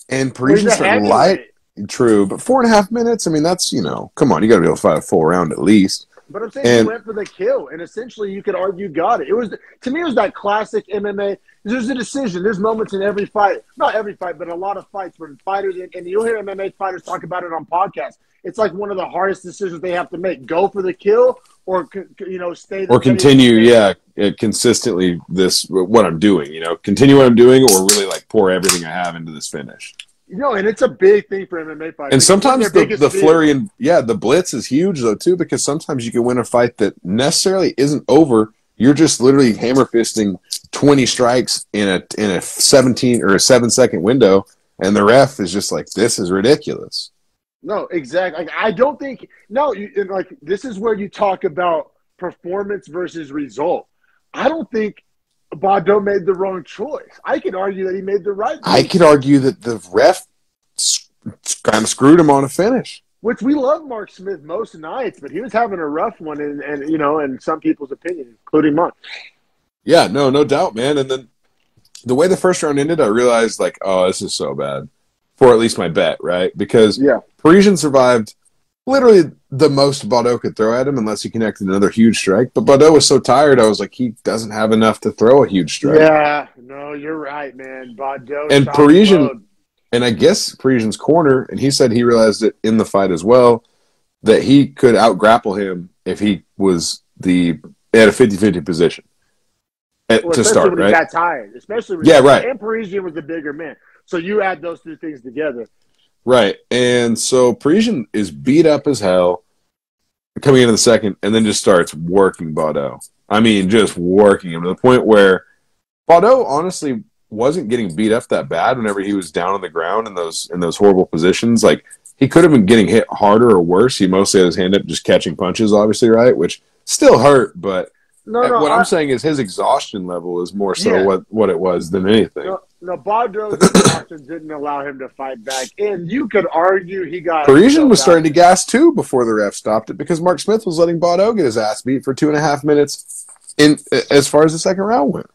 And Parisian started light. True, but 4.5 minutes, I mean, that's, come on, you got to be able to fight a full round at least. But I'm saying he went for the kill, and essentially you could argue got it. To me, it was that classic MMA. There's a decision. There's moments in every fight, not every fight, but a lot of fights where fighters, and you'll hear MMA fighters talk about it on podcasts. It's like one of the hardest decisions they have to make: go for the kill, or stay. Or continue, consistently what I'm doing. Continue what I'm doing, or really like pour everything I have into this finish. And it's a big thing for MMA fighters. And sometimes the flurry and the blitz is huge though too, because sometimes you can win a fight that necessarily isn't over. You're just literally hammer fisting 20 strikes in a 17 or a 7-second window, and the ref is just like, this is ridiculous. No, exactly. Like, I don't think this is where you talk about performance versus result. I don't think Bordeaux made the wrong choice. I could argue that he made the right choice. I could argue that the ref kind of screwed him on a finish. Which we love Mark Smith most nights, but he was having a rough one, and in some people's opinion, including mine. Yeah, no doubt, man. And then the way the first round ended, I realized, like, oh, this is so bad. For at least my bet, right? Because Parisian survived literally the most Bordeaux could throw at him unless he connected another huge strike. But Bordeaux was so tired, I was like, he doesn't have enough to throw a huge strike. Yeah, no, you're right, man. Bordeaux and Parisian, and I guess Parisian's corner, and he said he realized it in the fight as well, that he could out-grapple him if he was at a 50-50 position to start, when right? He got tired, especially when and Parisian was the bigger man. So you add those two things together. Right. And so Parisian is beat up as hell coming into the second and then just starts working Bordeaux. I mean, just working him to the point where Bordeaux honestly wasn't getting beat up that bad whenever he was down on the ground in those horrible positions. Like, he could have been getting hit harder or worse. He mostly had his hand up just catching punches, obviously, right? Which still hurt, but I'm saying is his exhaustion level is more so what it was than anything. No, Bordeaux's exhaustion didn't allow him to fight back. And you could argue he got... Parisian was starting to gas, too, before the ref stopped it, because Mark Smith was letting Bordeaux get his ass beat for 2.5 minutes as far as the second round went.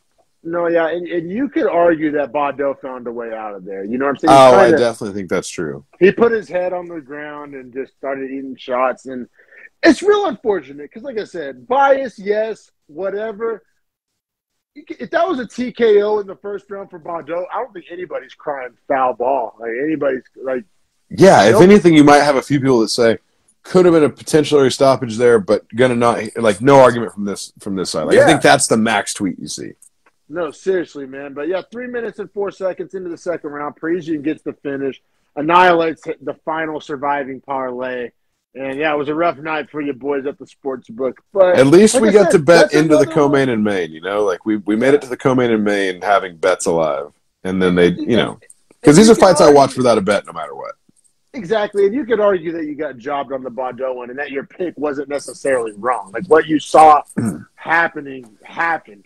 No, yeah, and you could argue that Bordeaux found a way out of there. You know what I'm saying? I definitely think that's true. He put his head on the ground and just started eating shots. And it's real unfortunate because, like I said, bias, yes, whatever. if that was a TKO in the first round for Bordeaux, I don't think anybody's crying foul ball. Like anybody's like, Yeah, if anything, you might have a few people that say could have been a potential area stoppage there, but gonna not like no argument from this side. Like I think that's the max tweet you see. No, seriously, man. But yeah, 3 minutes and 4 seconds into the second round, Parisian gets the finish, annihilates the final surviving parlay. And yeah, it was a rough night for you boys at the sports book. But at least we got to bet into the co-main in Maine, you know? Like we made it to the co-main in Maine having bets alive. And then they, you know, because these are fights I watch without a bet no matter what. Exactly, and you could argue that you got jobbed on the Bordeaux one and that your pick wasn't necessarily wrong. Like what you saw happened,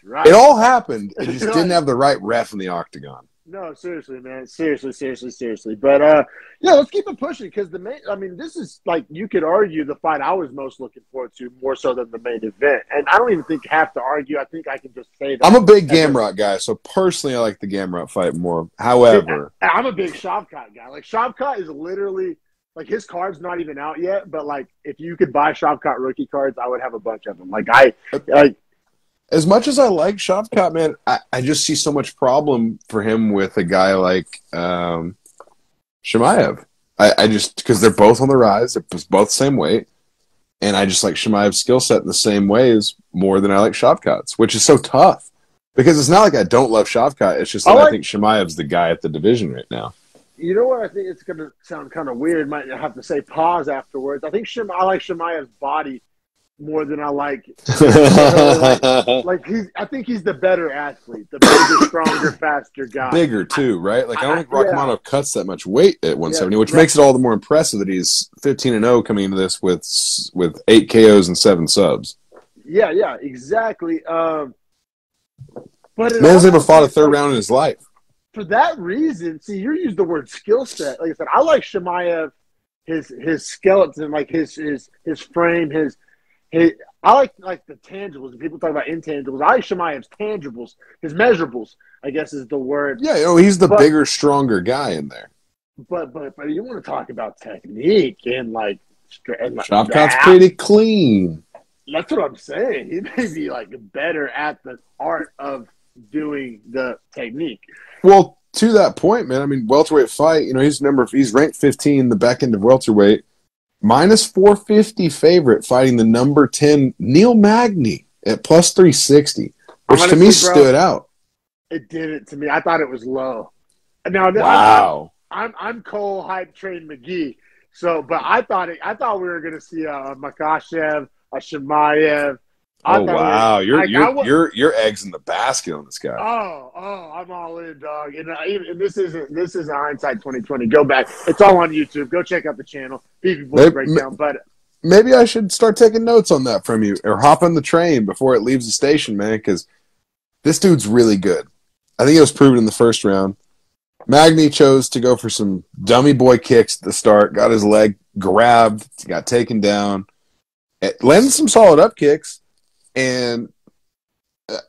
right? It all happened. It just didn't have the right ref in the octagon. No, seriously, man. Seriously. But, yeah, let's keep it pushing because this is like you could argue the fight I was most looking forward to more so than the main event. And I don't even think I have to argue. I think I can just say that. I'm a big Gamrot guy, so personally I like the Gamrot fight more. However, I'm a big Shavkat guy. Like, Shavkat is literally – like, his card's not even out yet. But, like, if you could buy Shavkat rookie cards, I would have a bunch of them. As much as I like Shavkat, man, I just see so much problem for him with a guy like Chimaev. I just because they're both on the rise, they're both the same weight, and I just like Chimaev's skill set in the same ways more than I like Shavkat's, which is so tough because it's not like I don't love Shavkat. It's just that I think Chimaev's the guy at the division right now. You know what? I think it's going to sound kind of weird. Might have to say pause afterwards. I think I like Chimaev's body more than I like. I think he's the better athlete, the bigger, stronger, faster guy. Bigger too, right? Like I don't think Rakhmonov cuts that much weight at 170, which makes it all the more impressive that he's 15-0 coming into this with 8 KOs and 7 subs. Yeah, exactly. But man's never fought a third round in his life. For that reason, see, you used the word skill set. Like I said, I like Chimaev, his skeleton, like his frame, I like the tangibles. And people talk about intangibles. I like Chimaev's tangibles, his measurables, I guess is the word. Yeah, he's the bigger, stronger guy in there. But you want to talk about technique and Shavkat's pretty clean. That's what I'm saying. He may be like better at the art of doing the technique. Well, to that point, man, I mean, welterweight fight, he's ranked 15, the back end of welterweight. Minus 450 favorite fighting the number 10 Neil Magny at plus 360, which to me stood out. It did it to me. I thought it was low. Now, wow. I'm Cole Hype Train McGee. So, but I thought we were going to see a Makhachev, a Chimaev. Wow, your eggs in the basket on this guy. Oh, I'm all in, dog. And this is hindsight 2020. Go back. It's all on YouTube. Go check out the channel. Beefy Boy Breakdown. But maybe I should start taking notes on that from you, or hop on the train before it leaves the station, man. Because this dude's really good. I think it was proven in the first round. Magny chose to go for some dummy boy kicks at the start. Got his leg grabbed. Got taken down. Landed some solid up kicks. And,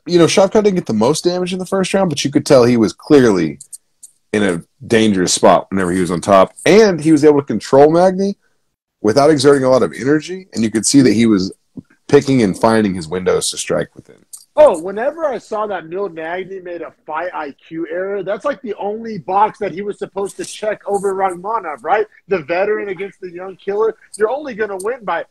Shavkat didn't get the most damage in the first round, but you could tell he was clearly in a dangerous spot whenever he was on top. And he was able to control Magny without exerting a lot of energy. And you could see that he was picking and finding his windows to strike within. Oh, whenever I saw that Neil Magny made a fight IQ error, that's like the only box that he was supposed to check over Rakhmonov, right? The veteran against the young killer. You're only going to win by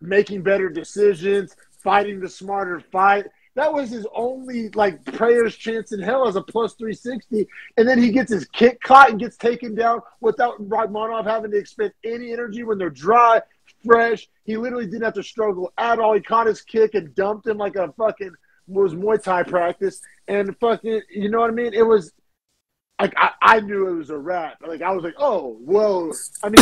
making better decisions, fighting the smarter fight. That was his only, prayer's chance in hell as a plus 360. And then he gets his kick caught and gets taken down without Rakhmonov having to expend any energy when they're dry, fresh. He literally didn't have to struggle at all. He caught his kick and dumped him like a fucking was Muay Thai practice. And fucking, you know what I mean? It was I knew it was a wrap. I was like, oh, whoa. I mean,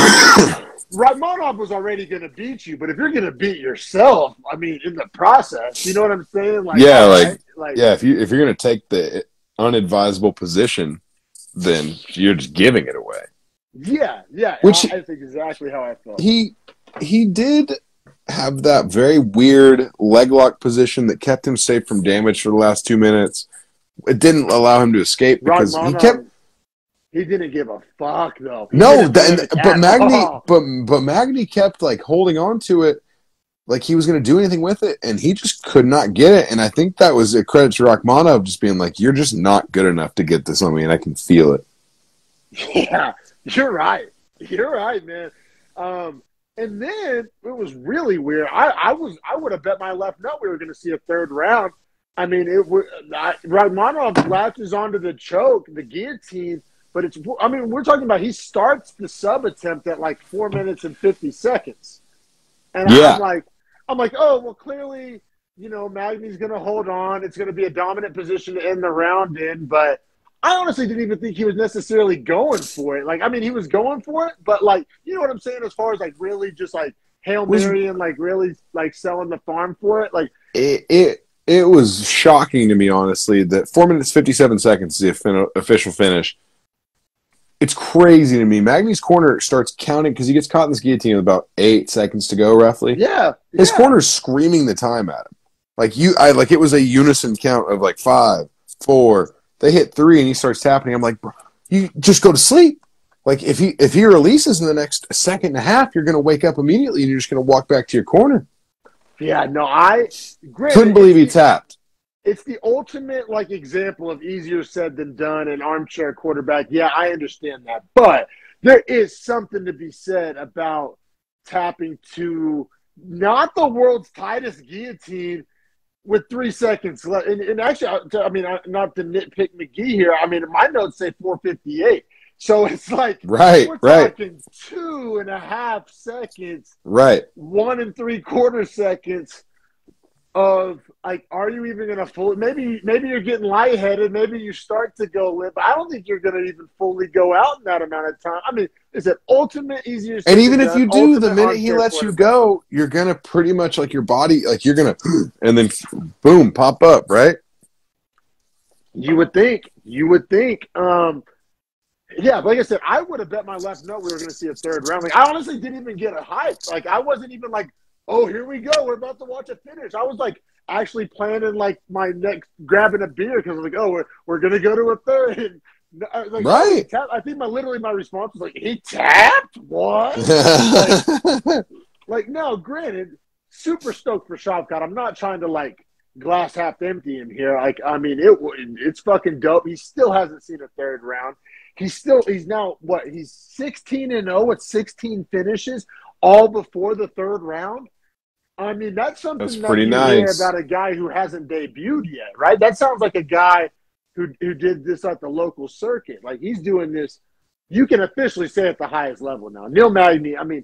Rakhmonov was already going to beat you, but if you're going to beat yourself, in the process, you know what I'm saying? If you're going to take the unadvisable position, then you're just giving it away. Yeah. Which I think exactly how I felt. He did have that very weird leg lock position that kept him safe from damage for the last 2 minutes. It didn't allow him to escape because he didn't give a fuck though. But Magny kept holding on to it, like he was going to do anything with it, and he just could not get it. And I think that was a credit to Rachmanov just being like, "You're just not good enough to get this on me, and I can feel it." Yeah, you're right. You're right, man. And then it was really weird. I would have bet my left nut we were going to see a third round. I mean, Rachmanov latches onto the choke, the guillotine, but we're talking about he starts the sub attempt at like 4 minutes and 50 seconds. And Yeah. I'm like, oh, well, clearly, Magny's going to hold on. It's going to be a dominant position to end the round in, but I honestly didn't even think he was necessarily going for it. Like, I mean, he was going for it, but like, you know what I'm saying? As far as like really just like Hail Mary and like really like selling the farm for it. Like it was shocking to me, honestly, that 4 minutes, 57 seconds is the official finish. It's crazy to me. Magny's corner starts counting because he gets caught in this guillotine with about 8 seconds to go, roughly. Yeah. His corner's screaming the time at him. Like it was a unison count of like 5, 4. They hit 3 and he starts tapping. I'm like, bro, you just go to sleep. Like if he releases in the next second and a half, you're going to wake up immediately and you're just going to walk back to your corner. Yeah, no, couldn't believe he tapped. It's the ultimate like example of easier said than done and armchair quarterback. Yeah, I understand that. But there is something to be said about tapping to not the world's tightest guillotine with 3 seconds left. And actually, I mean, not to nitpick McGee here. I mean, my notes say 4:58. So it's like we're talking 2.5 seconds. Right. 1 3/4 seconds of like, are you even going to fully? Maybe you're getting lightheaded. Maybe you start to go limp. I don't think you're going to even fully go out in that amount of time. I mean, is it ultimate easier? And even if you do, the minute he lets you go, you're going to pretty much like your body, like you're going to, and then boom, pop up, right? You would think. Yeah, but like I said, I would have bet my left nut we were going to see a third round. Like, I honestly didn't even get a hype. Like, I wasn't even like, oh, here we go. We're about to watch a finish. I was like actually planning like my next grabbing a beer because I was like, oh, we're going to go to a third. And I was like, right. I think my response was like, he tapped? What? like, no, granted, super stoked for Shavkat. I'm not trying to like glass half empty him here. Like, I mean, it's fucking dope. He still hasn't seen a third round. He's now what? He's 16-0 with 16 finishes, all before the third round. I mean, that's something that you hear about a guy who hasn't debuted yet, right? That sounds like a guy who did this at the local circuit. Like, he's doing this, you can officially say at the highest level now. Neil Magny, I mean,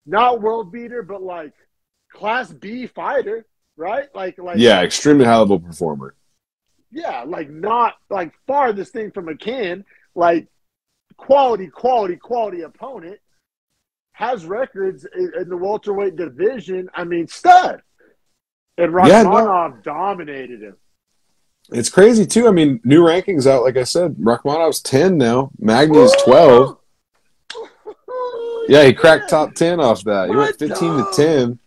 not world beater, but like Class B fighter, right? Like yeah, extremely high level performer. Yeah, like not like farthest thing from a can. Like quality opponent, has records in the welterweight division. I mean, stud. And Rachmanov dominated him. It's crazy, too. I mean, new rankings out, like I said. Rachmanov's 10 now. Magny's 12. Yeah, he cracked top 10 off that. He went 15-10.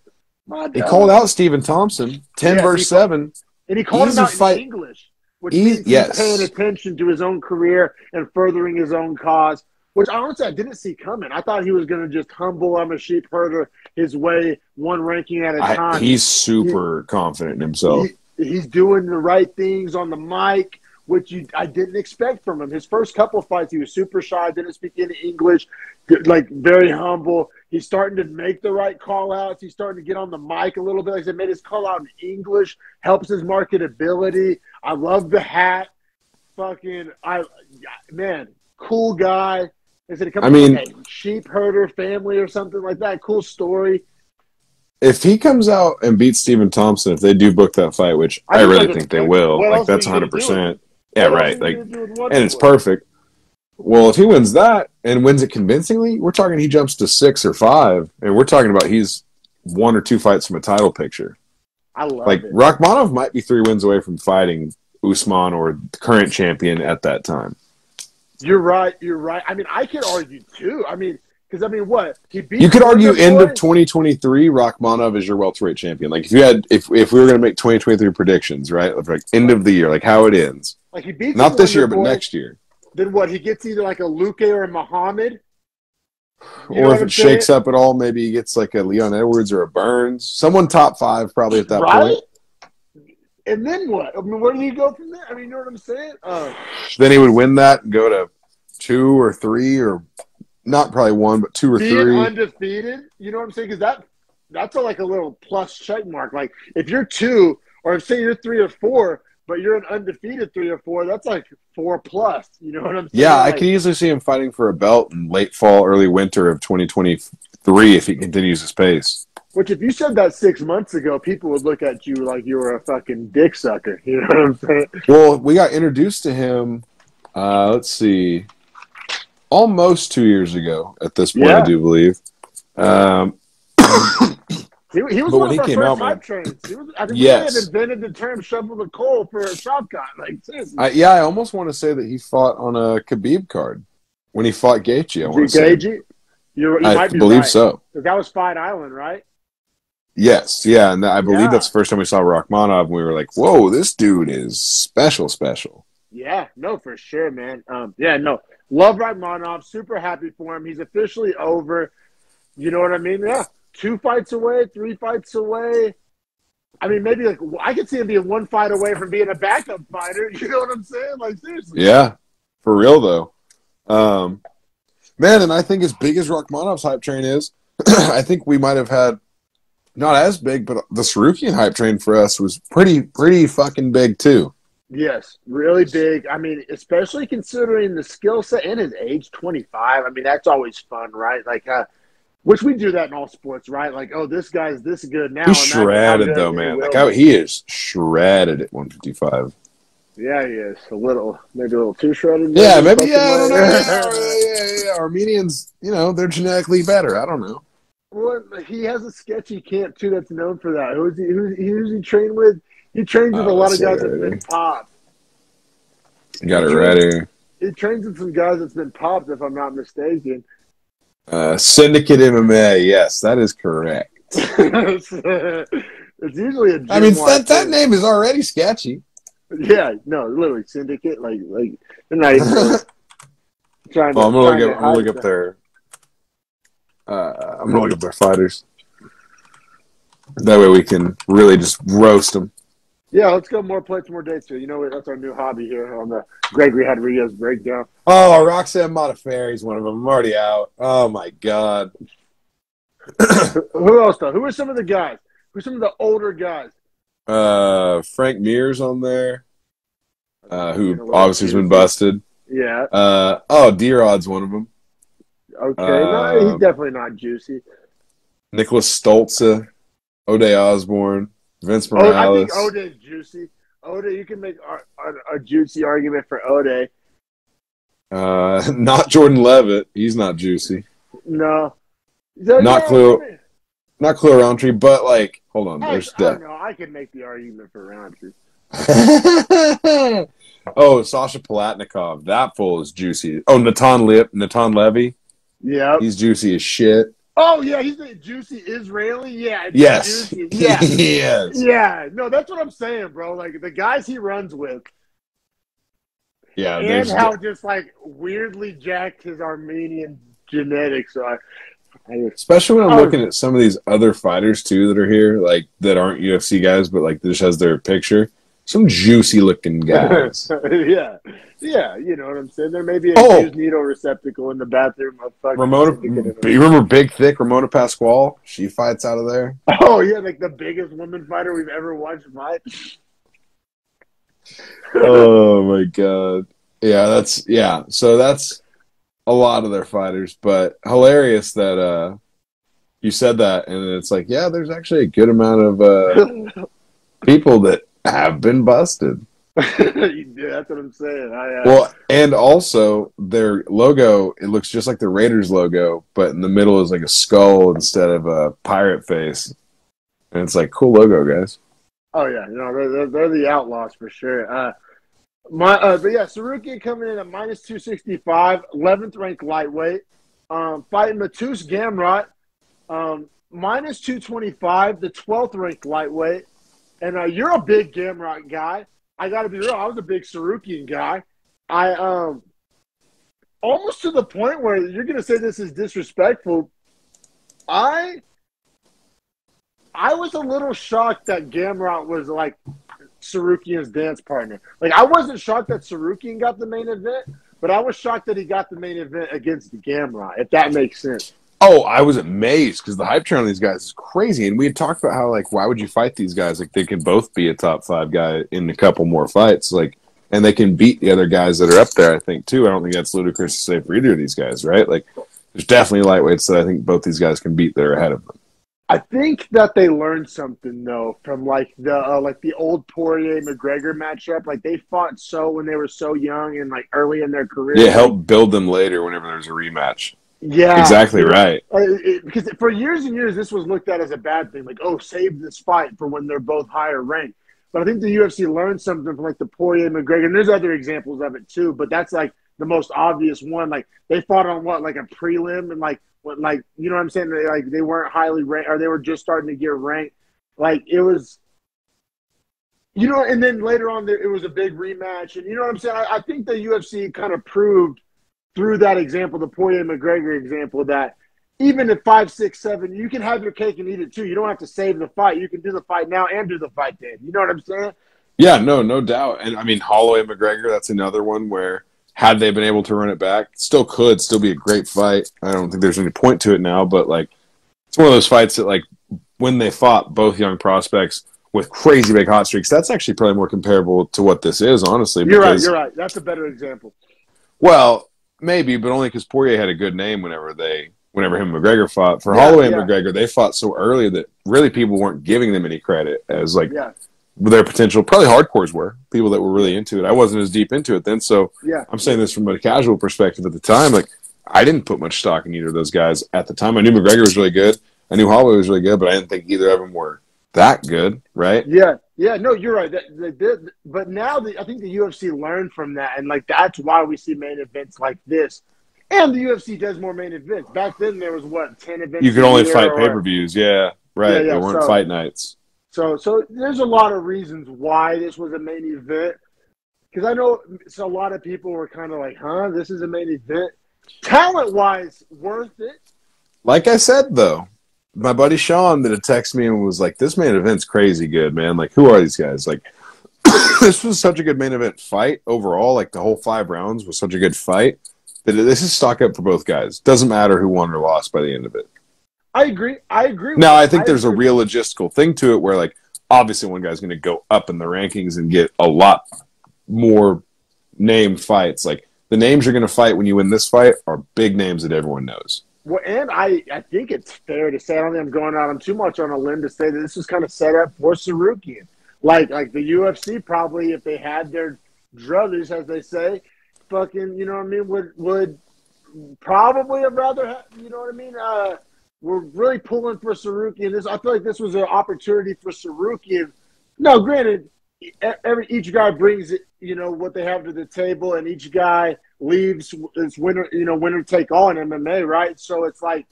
He called out Stephen Thompson, 10 versus 7. And he called him out in English. Which means he's paying attention to his own career and furthering his own cause, which honestly I didn't see coming. I thought he was going to just humble I'm a sheep herder his way one ranking at a time. He's super confident in himself. He's doing the right things on the mic, which I didn't expect from him. His first couple of fights, he was super shy, didn't speak any English, like very humble. He's starting to make the right call-outs. He's starting to get on the mic a little bit. Like I said, made his call-out in English, helps his marketability. I love the hat. Man, cool guy. They said he comes from a sheep herder family or something like that. Cool story. If he comes out and beats Stephen Thompson, if they do book that fight, which I really think they will, like that's 100%. Yeah, right. Like, and it's perfect. Well, if he wins that and wins it convincingly, we're talking he jumps to 6 or 5, and we're talking about he's 1 or 2 fights from a title picture. I love it. Rachmanov might be 3 wins away from fighting Usman or the current champion at that time. You're right. I mean, I could argue too. I mean, because what he beat. You could argue end of 2023, Rachmanov is your welterweight champion. Like if we were going to make 2023 predictions, right? Like end of the year, like how it ends. Like he beats not this year, but next year. Then what? He gets either like a Luque or a Muhammad, You know Or what if I'm it saying? shakes up at all, maybe he gets like a Leon Edwards or a Burns. Someone top 5 probably at that Right? point. And then what? I mean, where do you go from there? I mean, you know what I'm saying? Then he would win that and go to 2 or 3 or not probably 1, but 2 or being 3. undefeated, you know what I'm saying? Because that's like a little plus check mark. Like if you're 2, or say you're 3 or 4, but you're an undefeated 3 or 4, that's like 4 plus. You know what I'm Yeah, saying? I Like, could easily see him fighting for a belt in late fall, early winter of 2023 if he continues his pace. which if you said that 6 months ago, people would look at you like you were a fucking dick sucker. You know what I'm saying? Well, we got introduced to him, let's see, almost 2 years ago at this point, I Yeah. do believe. Um, He was but one when of he our came first out, hype man, trains. I think we may have yes. invented the term shovel the coal for a shotgun. Like, seriously. I almost want to say that he fought on a Khabib card when he fought Gaethje, I want to say. Gagey? You I might be believe right. so. Because that was Fight Island, right? Yes, yeah, and I believe Yeah. that's the first time we saw Rachmanov, and we were like, "Whoa, this dude is special, special." Yeah, no, for sure, man. Yeah, no. Love Rachmanov. Super happy for him. He's officially over. You know what I mean? Yeah. 2 fights away, 3 fights away. I mean, maybe like I could see him being 1 fight away from being a backup fighter. You know what I'm saying? Like, seriously. Yeah, for real though. Man, and I think as big as Rachmanov's hype train is, I think we might have had not as big, but the Tsarukyan hype train for us was pretty fucking big too. Yes, really big. I mean, especially considering the skill set and his age, 25. I mean, that's always fun, right? Like, which we do that in all sports, right? Like, oh, this guy's this good now. He's Imagine how shredded good though, he man. Like will be. he is shredded at 155. Yeah, he is. Maybe a little too shredded. Yeah, maybe. Yeah, I don't know. Yeah. Armenians, they're genetically better. I don't know. Well, he has a sketchy camp too that's known for that. Who's he trained with? He trains with a lot of guys that's been popped. Got it right here. He trains with some guys that's been popped, if I'm not mistaken. Syndicate MMA. Yes, that is correct. It's usually a gym. I mean, that name is already sketchy. Yeah, no, literally Syndicate. Like they're not even trying to. I'm gonna look up their. I'm gonna look up their fighters. That way we can really just roast them. Yeah, let's go more plates, more dates here. You know, that's our new hobby here on the Gregory Rodriguez breakdown. Oh, Roxanne Modafferi is one of them. I'm already out. Oh my god. Who else though? Who are some of the guys? Who's some of the older guys? Frank Mears on there, who obviously has been busted. Yeah. D-Rod's one of them. Okay, no, he's definitely not juicy. Nicholas Stoltze, O'Day Osborne, Vince Morales. I think O'Day's juicy. O'Day, you can make a juicy argument for O'Day. Not Jordan Levitt. He's not juicy. No. Not Cleo Roundtree, but like, hold on. There's that. No, I can make the argument for Roundtree. Oh, Sasha Palatnikov. That fool is juicy. Oh, Natan Levy. Yeah. He's juicy as shit. Oh, yeah, he's a juicy Israeli? Yeah. Yes. Juicy. Yeah. Yes. Yeah. No, that's what I'm saying, bro. Like, the guys he runs with. Yeah. And how just, like, weirdly jacked his Armenian genetics are. Especially when I'm looking at some of these other fighters, too, that are here, like, that aren't UFC guys, but, like, this has their picture. Some juicy-looking guys. Yeah. Yeah, you know what I'm saying? There may be a used needle receptacle in the bathroom of fucking you remember Big Thick Ramona Pasquale? She fights out of there. Oh, yeah, like the biggest woman fighter we've ever watched fight. Oh, my God. Yeah, so that's a lot of their fighters, but hilarious that you said that, and it's like, yeah, there's actually a good amount of people that have been busted. Yeah, that's what I'm saying. Well, and also their logo, it looks just like the Raiders logo, but in the middle is like a skull instead of a pirate face. And it's like, cool logo, guys. Oh, yeah. They're the outlaws for sure. But yeah, Tsarukyan coming in at minus 265, 11th ranked lightweight. Fighting Mateusz Gamrot, minus 225, the 12th ranked lightweight. And you're a big Gamrot guy. I got to be real. I was a big Tsarukyan guy. I almost to the point where you're going to say this is disrespectful. I was a little shocked that Gamrot was like Tsarukyan's dance partner. Like, I wasn't shocked that Tsarukyan got the main event, but I was shocked that he got the main event against Gamrot, if that makes sense. Oh, I was amazed because the hype train on these guys is crazy. And we had talked about how, like, why would you fight these guys? Like, they can both be a top 5 guy in a couple more fights. Like, and they can beat the other guys that are up there, I think, too. I don't think that's ludicrous to say for either of these guys, right? Like, there's definitely lightweights that I think both these guys can beat that are ahead of them. I think that they learned something though from like the old Poirier-McGregor matchup. Like they fought when they were so young and like early in their career. Yeah, help build them later whenever there's a rematch. Yeah, exactly right. Because for years and years, this was looked at as a bad thing. Like, oh, save this fight for when they're both higher ranked. But I think the UFC learned something from like the Poirier-McGregor, and there's other examples of it too. But that's like the most obvious one. Like they fought on like a prelim and like you know what I'm saying? They weren't highly ranked, or they were just starting to get ranked. Like it was, you know. And then later on, it was a big rematch, and you know what I'm saying? I think the UFC kind of proved through that example, the Poirier-McGregor example, that even at 5, 6, 7, you can have your cake and eat it too. You don't have to save the fight. You can do the fight now and do the fight then. You know what I'm saying? Yeah, no doubt. And I mean, Holloway-McGregor, that's another one where, had they been able to run it back, still be a great fight. I don't think there's any point to it now, but like it's one of those fights that like when they fought both young prospects with crazy big hot streaks, that's actually probably more comparable to what this is, honestly. You're right. That's a better example. Well, maybe, but only because Poirier had a good name whenever him and McGregor fought. For Holloway and McGregor, they fought so early that really people weren't giving them any credit as like their potential. Probably hardcores were people that were really into it. I wasn't as deep into it then, so I'm saying this from a casual perspective at the time. Like I didn't put much stock in either of those guys at the time. I knew McGregor was really good. I knew Holloway was really good, but I didn't think either of them were that good, right? Yeah. No, you're right. But now I think the UFC learned from that, and like that's why we see main events like this. And the UFC does more main events. Back then, there was 10 events. You could only fight pay-per-views. Yeah, right. There weren't fight nights. So there's a lot of reasons why this was a main event. Because I know a lot of people were kind of like, huh, this is a main event. Talent-wise, worth it. Like I said, though, my buddy Sean that had texted me and was like, this main event's crazy good, man. Like, who are these guys? Like, this was such a good main event fight overall. Like, the whole 5 rounds was such a good fight that this is stock up for both guys. Doesn't matter who won or lost by the end of it. I agree. Now, I think there's a real logistical thing to it where, like, obviously one guy's going to go up in the rankings and get a lot more name fights. Like, the names you're going to fight when you win this fight are big names that everyone knows. Well, and I think it's fair to say, I don't think I'm going out on too much on a limb to say that this is kind of set up for Tsarukyan. Like the UFC probably, if they had their druthers, as they say, fucking, you know what I mean, would probably have rather, you know what I mean, we're really pulling for Tsarukyan. I feel like this was an opportunity for Tsarukyan. No, granted, each guy brings it, you know, what they have to the table, and each guy leaves. It's winner take all in MMA, right? So it's like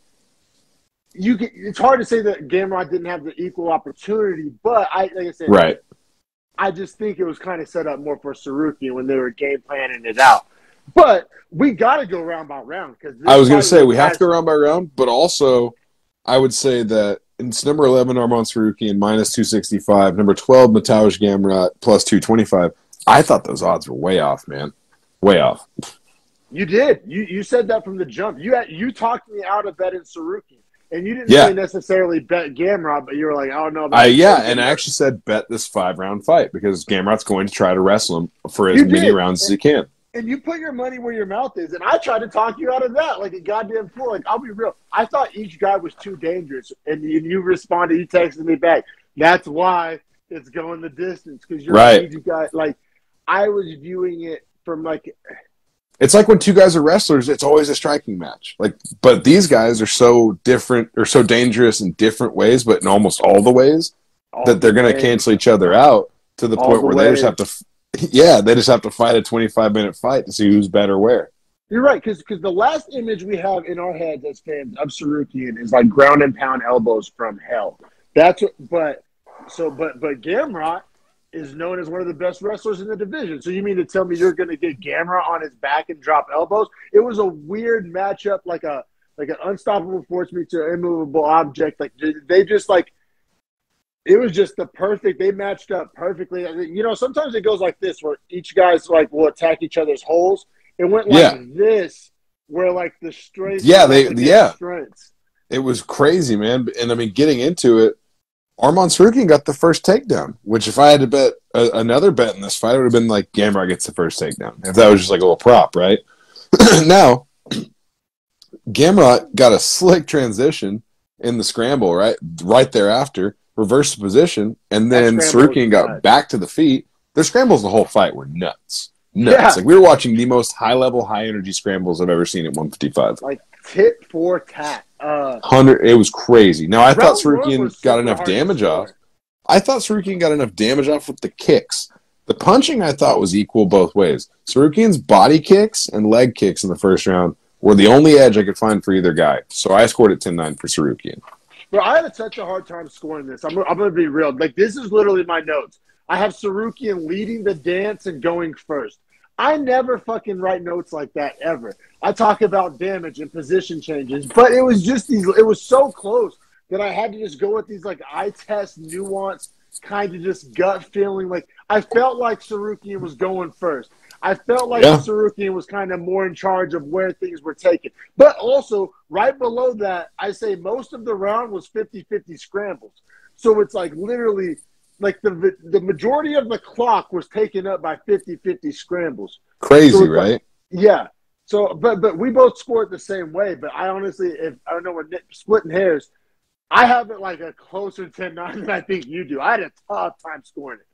it's hard to say that Gamrot didn't have the equal opportunity, but like I said, right. I just think it was kind of set up more for Tsarukyan when they were game planning it out. But we got to go round by round because I was going to say we have to go round by round, but also I would say that it's number 11 Arman Tsarukyan minus 265, number 12 Mateusz Gamrot plus 225. I thought those odds were way off, man. Way off. You did. You said that from the jump. You talked me out of betting Tsarukyan. And you didn't say necessarily bet Gamrot, but you were like, I don't know about and I actually said bet this 5-round fight because Gamrot's going to try to wrestle him for as many rounds as he can. And you put your money where your mouth is. And I tried to talk you out of that like a goddamn fool. Like, I'll be real. I thought each guy was too dangerous. And you responded, you texted me back. That's why it's going the distance. Because you're right. Each guy. Like, I was viewing it from like – it's like when two guys are wrestlers, it's always a striking match. Like, but these guys are so different or so dangerous in different ways, but in almost all the ways that they're going to cancel each other out to the point where they just have to they just have to fight a 25-minute fight to see who's better where. You're right, because the last image we have in our heads as fans of Tsarukyan is like ground and pound elbows from hell. That's what, but Gamrot, is known as one of the best wrestlers in the division. So you mean to tell me you're going to get Gamrot on his back and drop elbows? It was a weird matchup, like an unstoppable force meets an immovable object. Like they just like it was just the perfect. They matched up perfectly. You know, sometimes it goes like this, where each guy's like will attack each other's holes. It went like this, where like the strength. Strengths. It was crazy, man. And I mean, getting into it, Arman Tsarukyan got the first takedown. Which, if I had to bet another bet in this fight, it would have been like Gamrot gets the first takedown. If that was just like a little prop, right? Now, Gamrot got a slick transition in the scramble, right thereafter. Reversed the position, and then Tsarukyan got back to the feet. Their scrambles the whole fight were nuts. Yeah. Like we were watching the most high-level, high-energy scrambles I've ever seen at 155. Like tit for tat. 100. It was crazy. Now I thought Tsarukyan got enough damage off. I thought Tsarukyan got enough damage off with the kicks. The punching I thought was equal both ways. Tsarukyan's body kicks and leg kicks in the first round were the only edge I could find for either guy. So I scored at 10-9 for Tsarukyan. Bro, I had such a hard time scoring this. I'm going to be real. Like, this is literally my notes. I have Tsarukyan leading the dance and going first. I never fucking write notes like that, ever. I talk about damage and position changes, but it was just it was so close that I had to just go with these, like, eye test, nuance, kind of just gut feeling. Like, I felt like Tsarukyan was going first. I felt like Tsarukyan was kind of more in charge of where things were taken. But also, right below that, I say most of the round was 50-50 scrambles. So it's like literally, like the majority of the clock was taken up by 50-50 scrambles. Crazy, so right? Like, yeah. So, but we both scored the same way. But I honestly, if I don't know, we're splitting hairs, I have it like a closer 10-9 than I think you do. I had a tough time scoring it.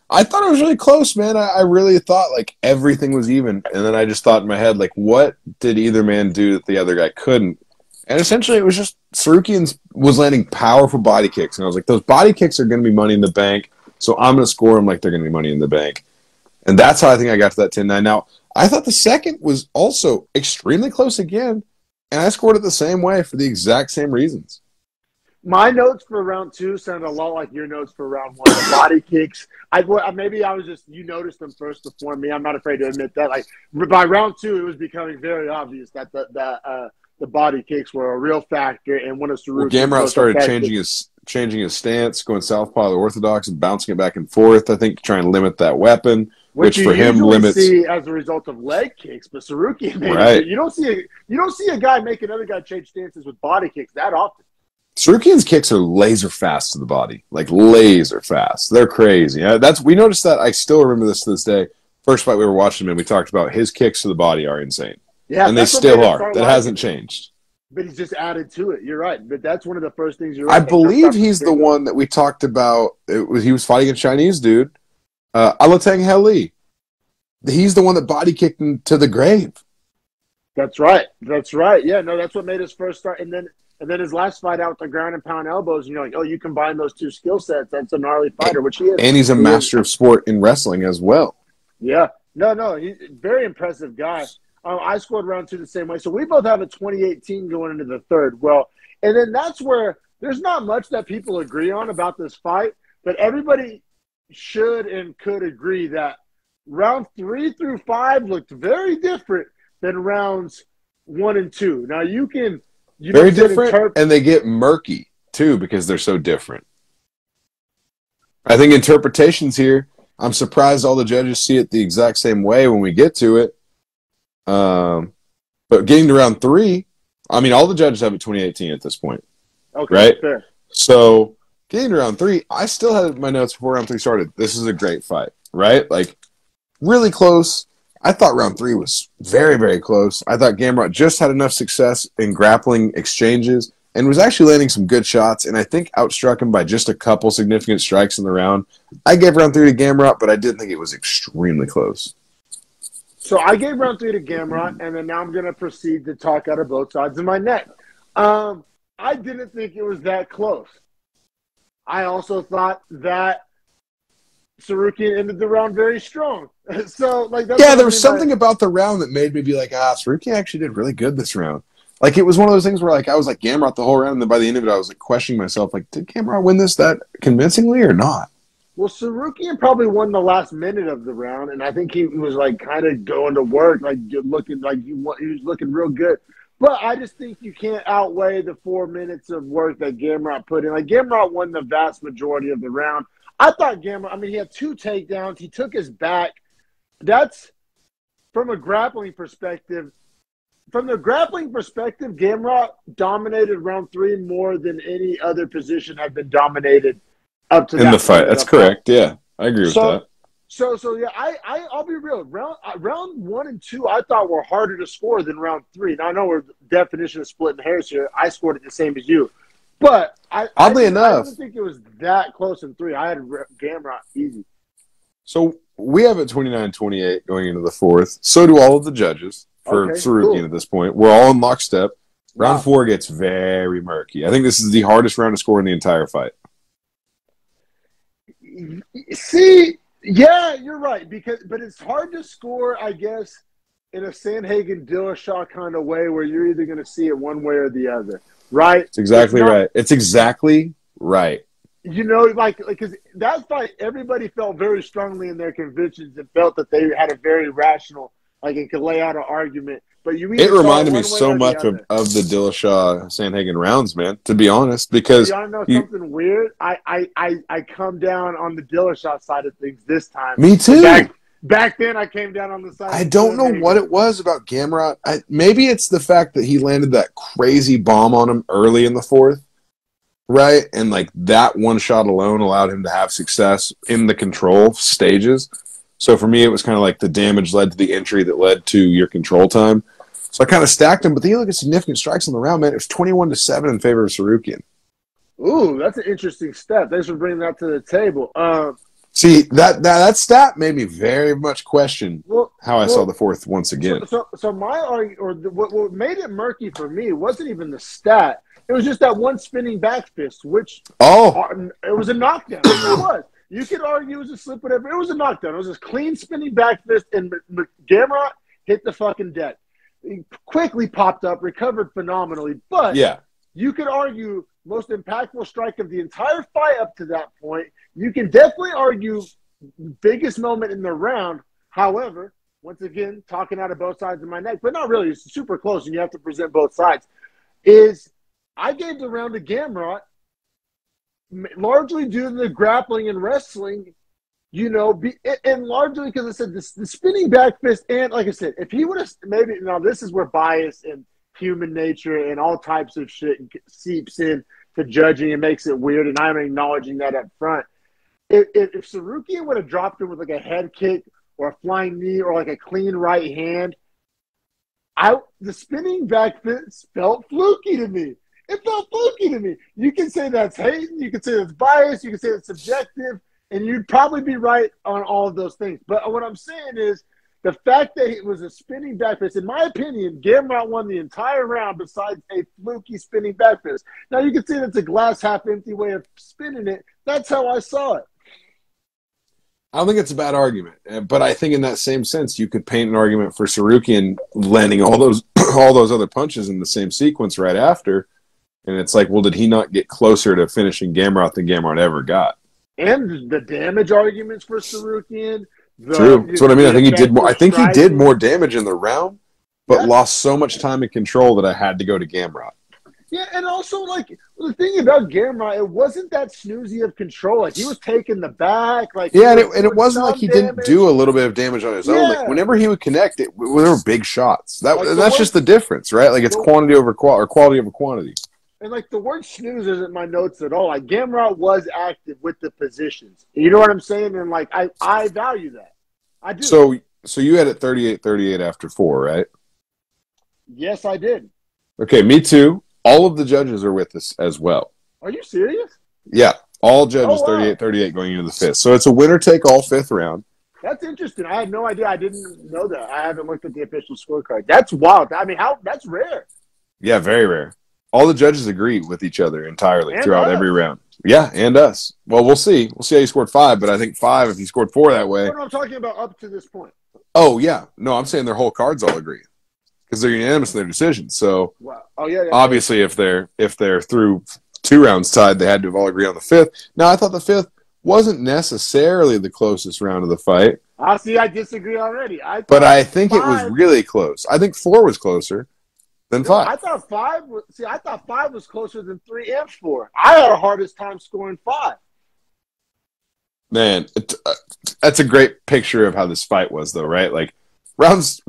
I thought it was really close, man. I really thought, like, everything was even. And then I just thought in my head, like, what did either man do that the other guy couldn't? And essentially it was just Tsarukyan was landing powerful body kicks. And I was like, those body kicks are going to be money in the bank, so I'm going to score them like they're going to be money in the bank. And that's how I think I got to that 10-9. Now, I thought the second was also extremely close again, and I scored it the same way for the exact same reasons. My notes for round two sounded a lot like your notes for round one. The body kicks. Maybe I was just, you noticed them first before me. I'm not afraid to admit that. Like by round two, it was becoming very obvious that the body kicks were a real factor. And one of Tsarukyan's Gamrot started changing his stance, going southpaw to orthodox and bouncing it back and forth. I think trying to limit that weapon, which for him limits. See as a result of leg kicks, but Tsarukyan, you don't see a guy make another guy change stances with body kicks that often. Tsarukyan's kicks are laser fast to the body, like laser fast. They're crazy. We noticed that. I still remember this to this day. First fight we were watching him, and we talked about his kicks to the body are insane. Yeah, and they still are. That hasn't changed. But he's just added to it. You're right. But that's one of the first things I believe he's the one that we talked about. He was fighting a Chinese dude, Alatang Heli. He's the one that body kicked him to the grave. That's right. Yeah, no, that's what made us first start. And then his last fight out with the ground and pound elbows, like, oh, you combine those two skill sets. That's a gnarly fighter, which he is. And he's a master of sport in wrestling as well. Yeah. No, he's a very impressive guy. I scored round two the same way. So we both have a 2018 going into the third. Well, and then that's where there's not much that people agree on about this fight, but everybody should and could agree that round 3 through 5 looked very different than rounds 1 and 2. Now you can very different, and they get murky too because they're so different. I think interpretations here. I'm surprised all the judges see it the exact same way when we get to it. But getting to round 3, I mean, all the judges have it 2018 at this point. Okay, right? Fair. So getting to round 3, I still had my notes before round 3 started. This is a great fight, right? Like, really close. I thought round 3 was very, very close. I thought Gamrot just had enough success in grappling exchanges and was actually landing some good shots, and I think outstruck him by just a couple significant strikes in the round. I gave round 3 to Gamrot, but I did think it was extremely close. So I gave round 3 to Gamrot, and then now I'm going to proceed to talk out of both sides of my neck. I didn't think it was that close. I also thought that Tsarukyan ended the round very strong. So, like, that's there was something about the round that made me be like, Tsarukyan actually did really good this round. Like, it was one of those things where, like, I was like Gamrot the whole round, and then by the end of it, I was like questioning myself, like, did Gamrot win this that convincingly or not? Well, Tsarukyan probably won the last minute of the round, and I think he was like kind of going to work, like looking like he was looking real good. But I just think you can't outweigh the 4 minutes of work that Gamrot put in. Like Gamrot won the vast majority of the round. I thought Gamrot. I mean, he had 2 takedowns. He took his back. That's from a grappling perspective. From the grappling perspective, Gamrot dominated round 3 more than any other position had been dominated up to in that the fight. point That's of the fight. correct. Yeah, I agree with that. So yeah, I'll be real. Round 1 and 2, I thought were harder to score than round 3. Now I know we're definition of splitting hairs here. I scored it the same as you, but Oddly I enough, didn't think it was that close in 3. I had Gamrot easy. so we have it 29-28 going into the 4th. So do all of the judges for Okay, Tsarukyan cool. at this point. We're all in lockstep. Round Wow. 4 gets very murky. I think this is the hardest round to score in the entire fight. See, yeah, you're right. But it's hard to score, I guess, in a Sandhagen Dillashaw kind of way where you're either going to see it one way or the other, right? It's exactly right. It's exactly right. You know, like because that fight, everybody felt very strongly in their convictions and felt that they had a very rational, like it could lay out an argument. But you It either reminded me saw it one way so or much the of other. the Dillashaw Sandhagen rounds, man, to be honest, because You want to know something weird? I come down on the Dillashaw side of things this time. Me too. Back then, I came down on the side. I of don't know Sandhagen. what it was about Gamrot. Maybe it's the fact that he landed that crazy bomb on him early in the 4th, right? And like that one shot alone allowed him to have success in the control stages. So for me, it was kind of like the damage led to the entry that led to your control time. So I kind of stacked him, but then you look at significant strikes in the round, man. It was 21-7 in favor of Tsarukyan. Ooh, that's an interesting step. Thanks for bringing that to the table. See, that stat made me very much question how I saw the 4th once again. So my argument, or what made it murky for me, wasn't even the stat. It was just that one spinning back fist, which it was a knockdown. It was. You could argue it was a slip, whatever. It was a knockdown. It was a clean spinning back fist, and Gamrot hit the fucking deck. He quickly popped up, recovered phenomenally, but yeah, you could argue most impactful strike of the entire fight up to that point. You can definitely argue biggest moment in the round. However, once again, talking out of both sides of my neck, but not really. It's super close, and you have to present both sides. Is I gave the round to Gamrot largely due to the grappling and wrestling, you know, and largely because I said the spinning back fist, and like I said, if he would have maybe now this is where bias and human nature and all types of shit seeps in to judging and makes it weird, and I'm acknowledging that up front. If Tsarukyan would have dropped him with like a head kick or a flying knee or like a clean right hand, the spinning back fist felt fluky to me. It felt fluky to me. You can say that's hating, you can say that's bias, you can say it's subjective, and you'd probably be right on all of those things. But what I'm saying is the fact that it was a spinning back fist, in my opinion, Gamrot won the entire round besides a fluky spinning back fist. Now, you can say that's a glass half empty way of spinning it. That's how I saw it. I don't think it's a bad argument, but I think in that same sense, you could paint an argument for Tsarukyan landing all those other punches in the same sequence right after. And it's like, well, did he not get closer to finishing Gamrot than Gamrot ever got? And the damage arguments for Tsarukyan. True. That's what I mean. I think he did more. I think he did more damage in the round, but lost so much time and control that I had to go to Gamrot. Yeah, and also, like, the thing about Gamrot, it wasn't that snoozy of control. Like, he was taking the back. Like, yeah, and it wasn't like he didn't do a little bit of damage on his own. Like, whenever he would connect, there were big shots. That's just the difference, right? Like, it's quantity over quality, or quality over quantity. And, like, the word snooze isn't my notes at all. Like, Gamrot was active with the positions. You know what I'm saying? And, like, I value that. I do. So you had it 38-38 after 4, right? Yes, I did. Okay, me too. All of the judges are with us as well. Are you serious? Yeah, all judges 38-38 going into the 5th. So it's a winner-take-all 5th round. That's interesting. I had no idea. I didn't know that. I haven't looked at the official scorecard. That's wild. I mean, that's rare. Yeah, very rare. All the judges agree with each other entirely and throughout every round. Yeah, and us. Well, we'll see. We'll see how you scored 5, but I think 5, if you scored 4 that way. What I'm talking about up to this point. Oh, yeah. No, I'm saying their whole cards all agree because they're unanimous in their decisions. So, obviously, if they're through 2 rounds tied, they had to have all agree on the 5th. Now, I thought the 5th wasn't necessarily the closest round of the fight. See, I disagree already. But I think it was really close. I think 4 was closer than 5. I thought 5 was. See, I thought 5 was closer than 3 and 4. I had the hardest time scoring 5. Man, that's a great picture of how this fight was, though, right? Like rounds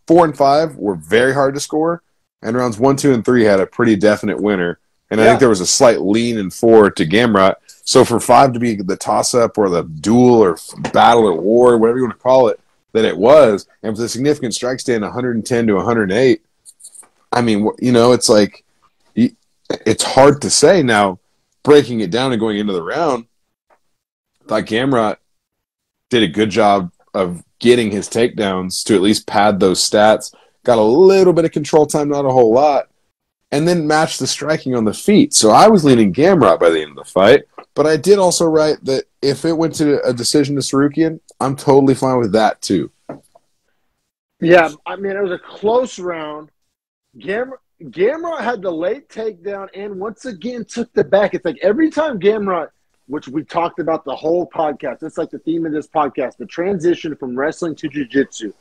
4 and 5 were very hard to score, and rounds 1, 2, and 3 had a pretty definite winner. And I think there was a slight lean in 4 to Gamrot. So for 5 to be the toss-up or the duel or battle or war, whatever you want to call it, that it was, and for the significant strike stand 110 to 108, I mean, you know, it's like it's hard to say. Now, breaking it down and going into the round, I thought Gamrot did a good job of getting his takedowns to at least pad those stats. Got a little bit of control time, not a whole lot, and then matched the striking on the feet. So I was leaning Gamrot by the end of the fight, but I did also write that if it went to a decision to Tsarukyan, I'm totally fine with that too. Yeah, I mean, it was a close round. Gamrot had the late takedown and once again took the back. It's like every time Gamrot, which we talked about the whole podcast, it's like the theme of this podcast, the transition from wrestling to jiu-jitsu.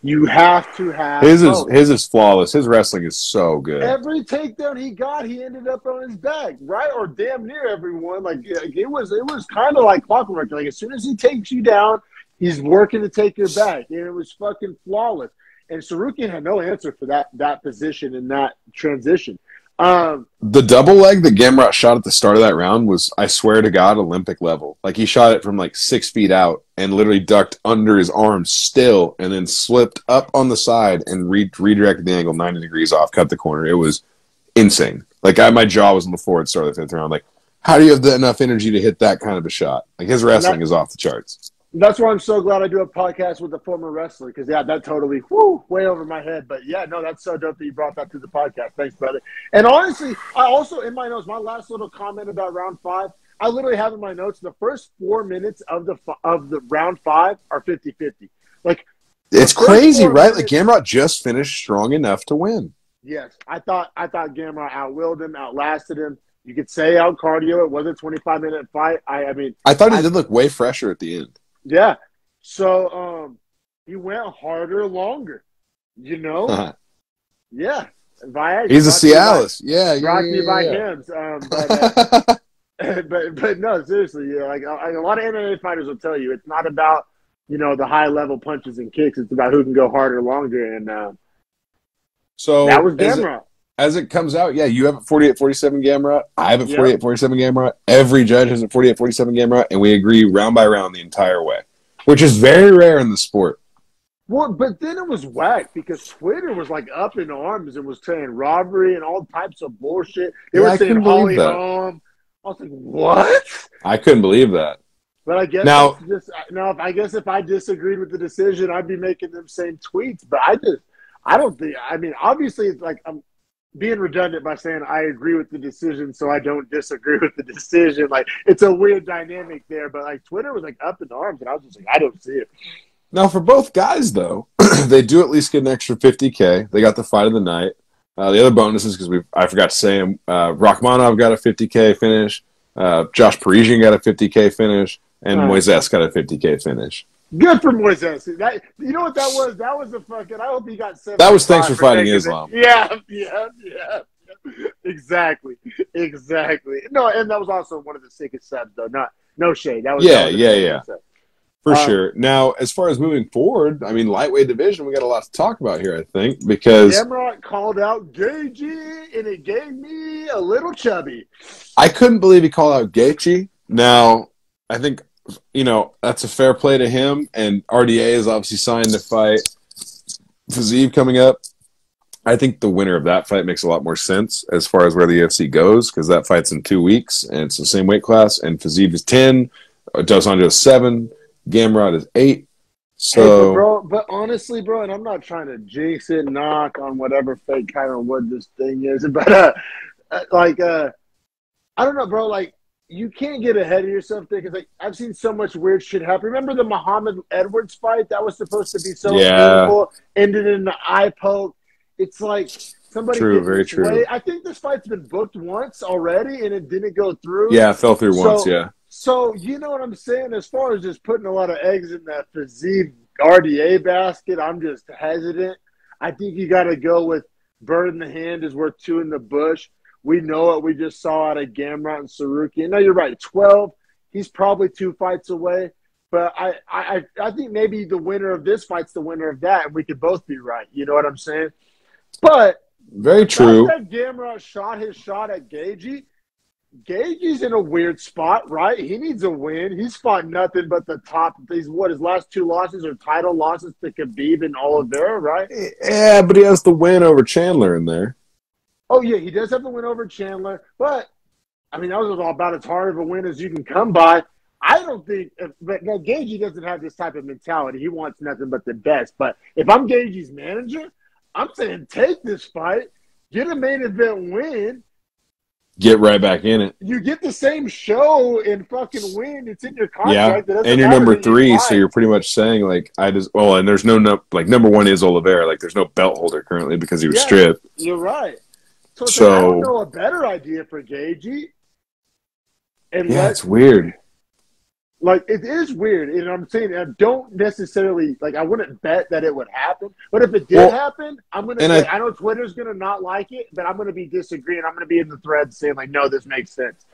You have to have his is flawless. His wrestling is so good. Every takedown he got, he ended up on his back, right? Or damn near everyone. Like it was kind of like clockwork. Like as soon as he takes you down, he's working to take your back, and it was fucking flawless. And Tsarukyan had no answer for that position and that transition. The double leg that Gamrot shot at the start of that round was, I swear to God, Olympic level. Like he shot it from like 6 feet out and literally ducked under his arm still and then slipped up on the side and redirected the angle 90 degrees off, cut the corner. It was insane. Like my jaw was on the floor at the start of the 5th round. Like, how do you have enough energy to hit that kind of a shot? Like his wrestling is off the charts. That's why I'm so glad I do a podcast with a former wrestler because, yeah, that totally, way over my head. But, yeah, no, that's so dope that you brought that to the podcast. Thanks, brother. And honestly, I also, in my notes, my last little comment about round 5, I literally have in my notes the first 4 minutes of the round 5 are 50-50. Like, it's crazy, right? Like Gamrot just finished strong enough to win. Yes. I thought Gamrot outwilled him, outlasted him. You could say out cardio. It was a 25-minute fight. I mean, I thought he did look way fresher at the end. Yeah. So he went harder, longer. You know? Yeah. He's a Cialis. Brought to you by Hims. But no, seriously, like a lot of MMA fighters will tell you, it's not about, you know, the high level punches and kicks. It's about who can go harder, longer, and so that was Gamrot. As it comes out, yeah, you have a 48-47 Gamrot. I have a 48-47 Gamrot. Every judge has a 48-47 Gamrot, and we agree round by round the entire way, which is very rare in the sport. Well, but then it was whack because Twitter was like up in arms and was saying robbery and all types of bullshit. They were saying Holly Holm. I was like, what? I couldn't believe that. But I guess I guess if I disagreed with the decision, I'd be making them same tweets. But I don't think. I mean, obviously, it's like I'm being redundant by saying I agree with the decision, so I don't disagree with the decision. Like it's a weird dynamic there, but like Twitter was like up in arms, and I was just like, I don't see it. Now for both guys though, they do at least get an extra $50K. They got the fight of the night. The other bonuses, because I forgot to say them. Rachmanov got a $50K finish. Josh Parisian got a $50K finish, and Moises got a $50K finish. Good for Moises. That, you know what that was? That was a fucking. I hope he got 7. That was thanks for fighting Islam. Yeah. Exactly. No, and that was also one of the sickest subs, though. No shade. That was yeah. For sure. Now, as far as moving forward, I mean, lightweight division, we got a lot to talk about here, I think, because Gamrot called out Gaethje, and it gave me a little chubby. I couldn't believe he called out Gaethje. Now, I think, you know, that's a fair play to him, and RDA is obviously signed to fight Fiziev coming up. I think the winner of that fight makes a lot more sense as far as where the UFC goes, because that fight's in 2 weeks, and it's the same weight class, and Fiziev is 10, Dos Anjos is 7, Gamrot is 8. So, hey, but honestly, bro, and I'm not trying to jinx it, knock on whatever fake kind of what this thing is, but I don't know, bro. Like, you can't get ahead of yourself there because, like, I've seen so much weird shit happen. Remember the Muhammad Edwards fight that was supposed to be so beautiful, ended in the eye poke. It's like somebody. True, very true. I think this fight's been booked once already, and it didn't go through. Yeah, it fell through once. Yeah. So you know what I'm saying? As far as just putting a lot of eggs in that physique RDA basket, I'm just hesitant. I think you got to go with bird in the hand is worth two in the bush. We know it. We just saw out of Gamrot and Tsarukyan. No, you're right. 12. He's probably 2 fights away. But I think maybe the winner of this fight's the winner of that, and we could both be right. You know what I'm saying? But Very the fact true. that Gamrot shot his shot at Gagey's in a weird spot, right? He needs a win. He's fought nothing but the top. His last two losses are title losses to Khabib and Oliveira, right? Yeah, but he has the win over Chandler in there. Oh, yeah, he does have the win over Chandler. But, I mean, that was about as hard of a win as you can come by. I don't think – but now Gagey doesn't have this type of mentality. He wants nothing but the best. But if I'm Gagey's manager, I'm saying take this fight, get a main event win, Get right back in it. you get the same show and fucking win. It's in your Yeah, contract. and you're number 3, so you're pretty much saying like and there's no number 1 is Oliveira. Like there's no belt holder currently because he was stripped. You're right. So I don't know a better idea for Gagey. It's weird. Like it is weird, and I'm saying I don't necessarily like. I wouldn't bet that it would happen, but if it did happen, I'm gonna. I know Twitter's gonna not like it, but I'm gonna be disagreeing. I'm gonna be in the thread saying like, no, this makes sense.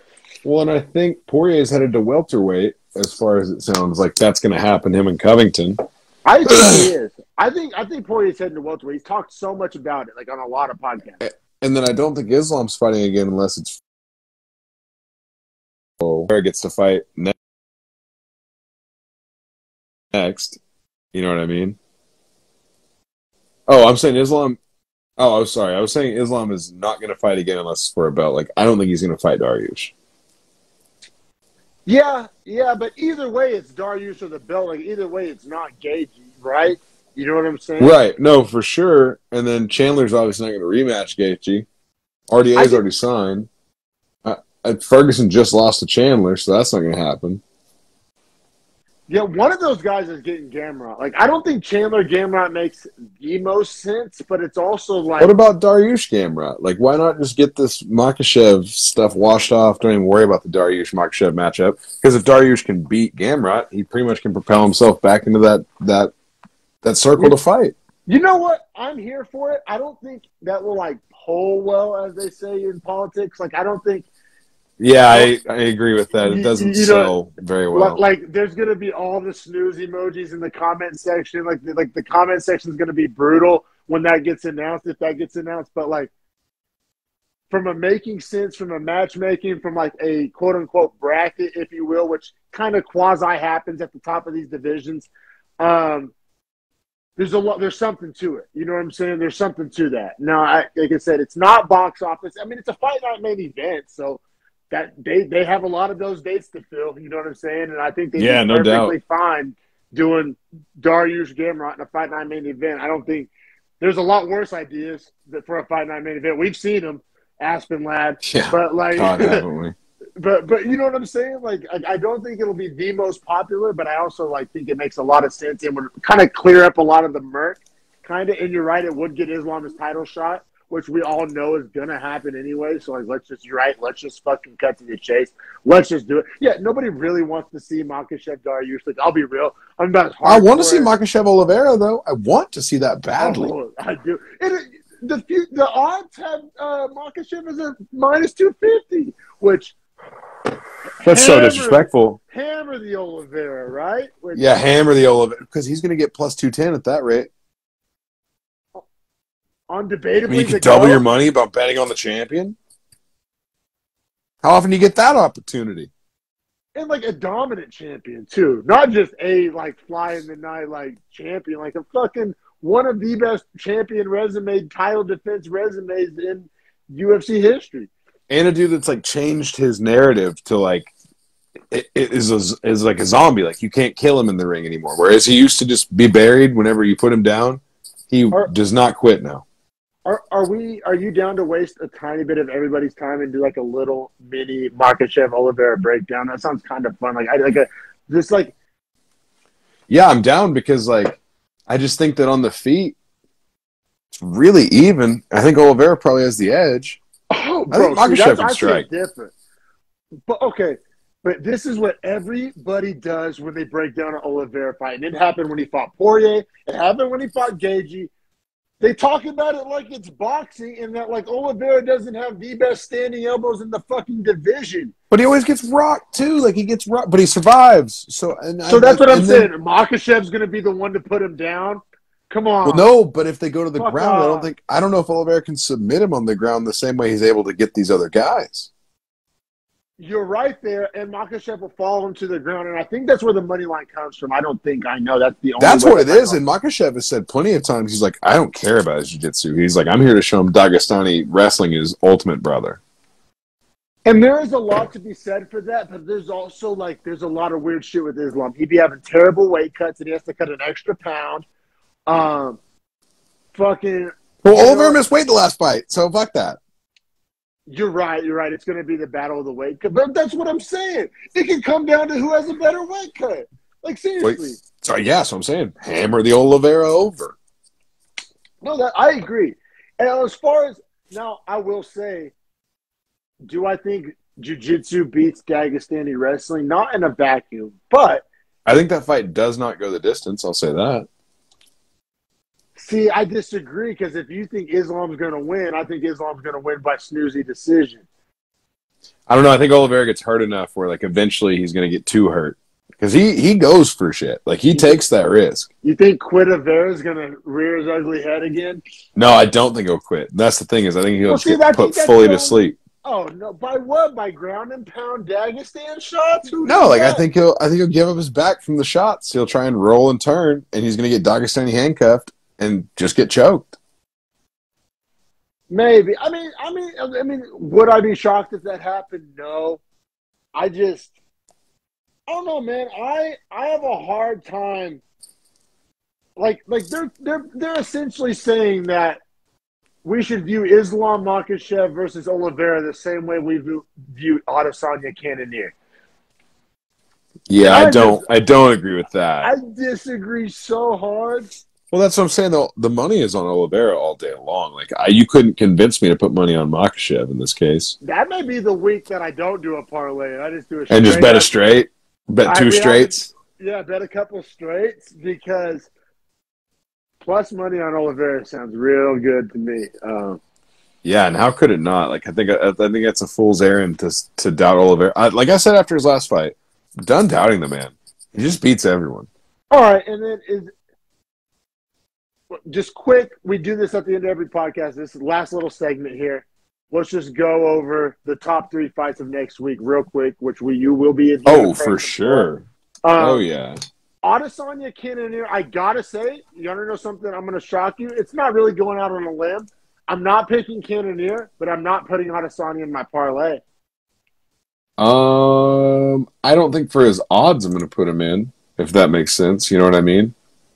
Well, and I think Poirier's headed to welterweight. As far as it sounds like, that's going to happen. Him and Covington. I think he is. I think Poirier's heading to welterweight. He's talked so much about it, like on a lot of podcasts. And then I don't think Islam's fighting again unless it's. Where gets to fight next. You know what I mean? Oh, I'm saying Islam. Oh, I'm sorry. I was saying Islam is not going to fight again unless it's for a belt. Like, I don't think he's going to fight Dariush. Yeah, but either way, it's Dariush or the belt. Like, either way, it's not Gagey, right? You know what I'm saying? Right. No, for sure. And then Chandler's obviously not going to rematch Gaethje. RDA's already signed. Ferguson just lost to Chandler, so that's not going to happen. Yeah, one of those guys is getting Gamrot. Like, I don't think Chandler Gamrot makes the most sense, but it's also like... What about Dariush Gamrot? Like, why not just get this Makhachev stuff washed off? Don't even worry about the Dariush-Makhachev matchup. Because if Dariush can beat Gamrot, he pretty much can propel himself back into that circle to fight. You know what? I'm here for it. I don't think that will, like, poll well, as they say in politics. Like, I don't think... Yeah, I agree with that. It doesn't sell very well. Like, there's going to be all the snooze emojis in the comment section. Like the comment section is going to be brutal when that gets announced, if that gets announced. But, like, from a making sense, from a matchmaking, from, like, a quote-unquote bracket, if you will, which kind of quasi-happens at the top of these divisions, there's something to it. You know what I'm saying? There's something to that. Now, like I said, it's not box office. I mean, it's a fight night main event, so – that they have a lot of those dates to fill, you know what I'm saying? And I think they'd be perfectly fine doing Dariush Gamrot in a Fight Night main event. I don't think there's a lot worse ideas for a Fight Night main event. We've seen them, Aspen Lad. Yeah, but like, God, haven't we? but you know what I'm saying? Like, I don't think it'll be the most popular, but I also like think it makes a lot of sense and would kind of clear up a lot of the murk. Kind of, and you're right, it would get Islam his title shot, which we all know is going to happen anyway. So, like, let's just fucking cut to the chase. Let's just do it. Yeah, nobody really wants to see Makhachev Dariush. Like, I'll be real. I'm about as hard. I want to see Makhachev Oliveira, though. I want to see that badly. Oh, I do. And the odds have Makhachev as a minus 250, which... That's so disrespectful. Hammer the Oliveira, right? Hammer the Oliveira. Because he's going to get plus 210 at that rate. Undebatably, I mean, you can double your money about betting on the champion. How often do you get that opportunity? And like a dominant champion too, not just a like fly in the night like champion, like a fucking one of the best champion title defense resumes in UFC history. And a dude that's like changed his narrative to like it is like a zombie. Like you can't kill him in the ring anymore. Whereas he used to just be buried whenever you put him down. He does not quit now. Are you down to waste a tiny bit of everybody's time and do like a little mini Makhachev Oliveira breakdown? That sounds kind of fun. Yeah, I'm down because like I just think that on the feet it's really even. I think Oliveira probably has the edge. Oh, bro, I think Makhachev can strike. Different. But okay, But this is what everybody does when they break down an Oliveira fight. And it happened when he fought Poirier. It happened when he fought Gaethje. They talk about it like it's boxing and that, like, Oliveira doesn't have the best standing elbows in the fucking division. But he always gets rocked, too. Like, he gets rocked, but he survives. So that's what I'm saying. Makhachev's going to be the one to put him down. Come on. Well, no, but if they go to the Fuck ground, off. I don't know if Oliveira can submit him on the ground the same way he's able to get these other guys. You're right there, and Makhachev will follow him to the ground, and I think that's where the money line comes from. I know. That's the only That's way what it is, and Makhachev has said plenty of times, he's like, I don't care about his jiu-jitsu. He's like, I'm here to show him Dagestani wrestling is ultimate, brother. And there is a lot to be said for that, but there's also, like, there's a lot of weird shit with Islam. He'd be having terrible weight cuts, and he has to cut an extra pound. Well, Oliveira missed weight the last fight, so fuck that. You're right. It's going to be the battle of the weight cut. But that's what I'm saying. It can come down to who has a better weight cut. Like, seriously. So I'm saying hammer the Oliveira over. No, I agree. And as far as now, I will say, do I think jiu-jitsu beats Dagestani wrestling? Not in a vacuum, but I think that fight does not go the distance. I'll say that. see, I disagree because if you think Islam's going to win, I think Islam's going to win by snoozy decision. I don't know. I think Oliveira gets hurt enough where, like, eventually he's going to get too hurt. Because he goes for shit. Like, he takes that risk. You think Quidavera's going to rear his ugly head again? No, I don't think he'll quit. That's the thing is I think he'll get put that's fully to sleep. Oh, no. By what? By ground and pound Dagestan shots? I think he'll give up his back from the shots. He'll try and roll and turn, and he's going to get Dagestani handcuffed and just get choked. Maybe. I mean, would I be shocked if that happened? No. I don't know, man. I have a hard time. Like they're essentially saying that we should view Islam Makhachev versus Oliveira the same way we view Adesanya Cannonier. Yeah, I don't agree with that. I disagree so hard. Well, that's what I'm saying, though. The money is on Oliveira all day long. Like, you couldn't convince me to put money on Makhachev in this case. That may be the week that I don't do a parlay. I just do a straight. And just bet a straight? Bet two straights? Yeah, bet a couple straights because plus money on Oliveira sounds real good to me. Yeah, and how could it not? Like, I think that's a fool's errand to doubt Oliveira. Like I said after his last fight, I'm done doubting the man. He just beats everyone. All right, and then just quick, we do this at the end of every podcast. This is the last little segment here. Let's just go over the top 3 fights of next week real quick, which you will be. Oh, for sure. Yeah. Adesanya Cannonier, I got to say, you want to know something? I'm going to shock you. It's not really going out on a limb. I'm not picking Cannonier, but I'm not putting Adesanya in my parlay. I don't think for his odds I'm going to put him in, if that makes sense. You know what I mean?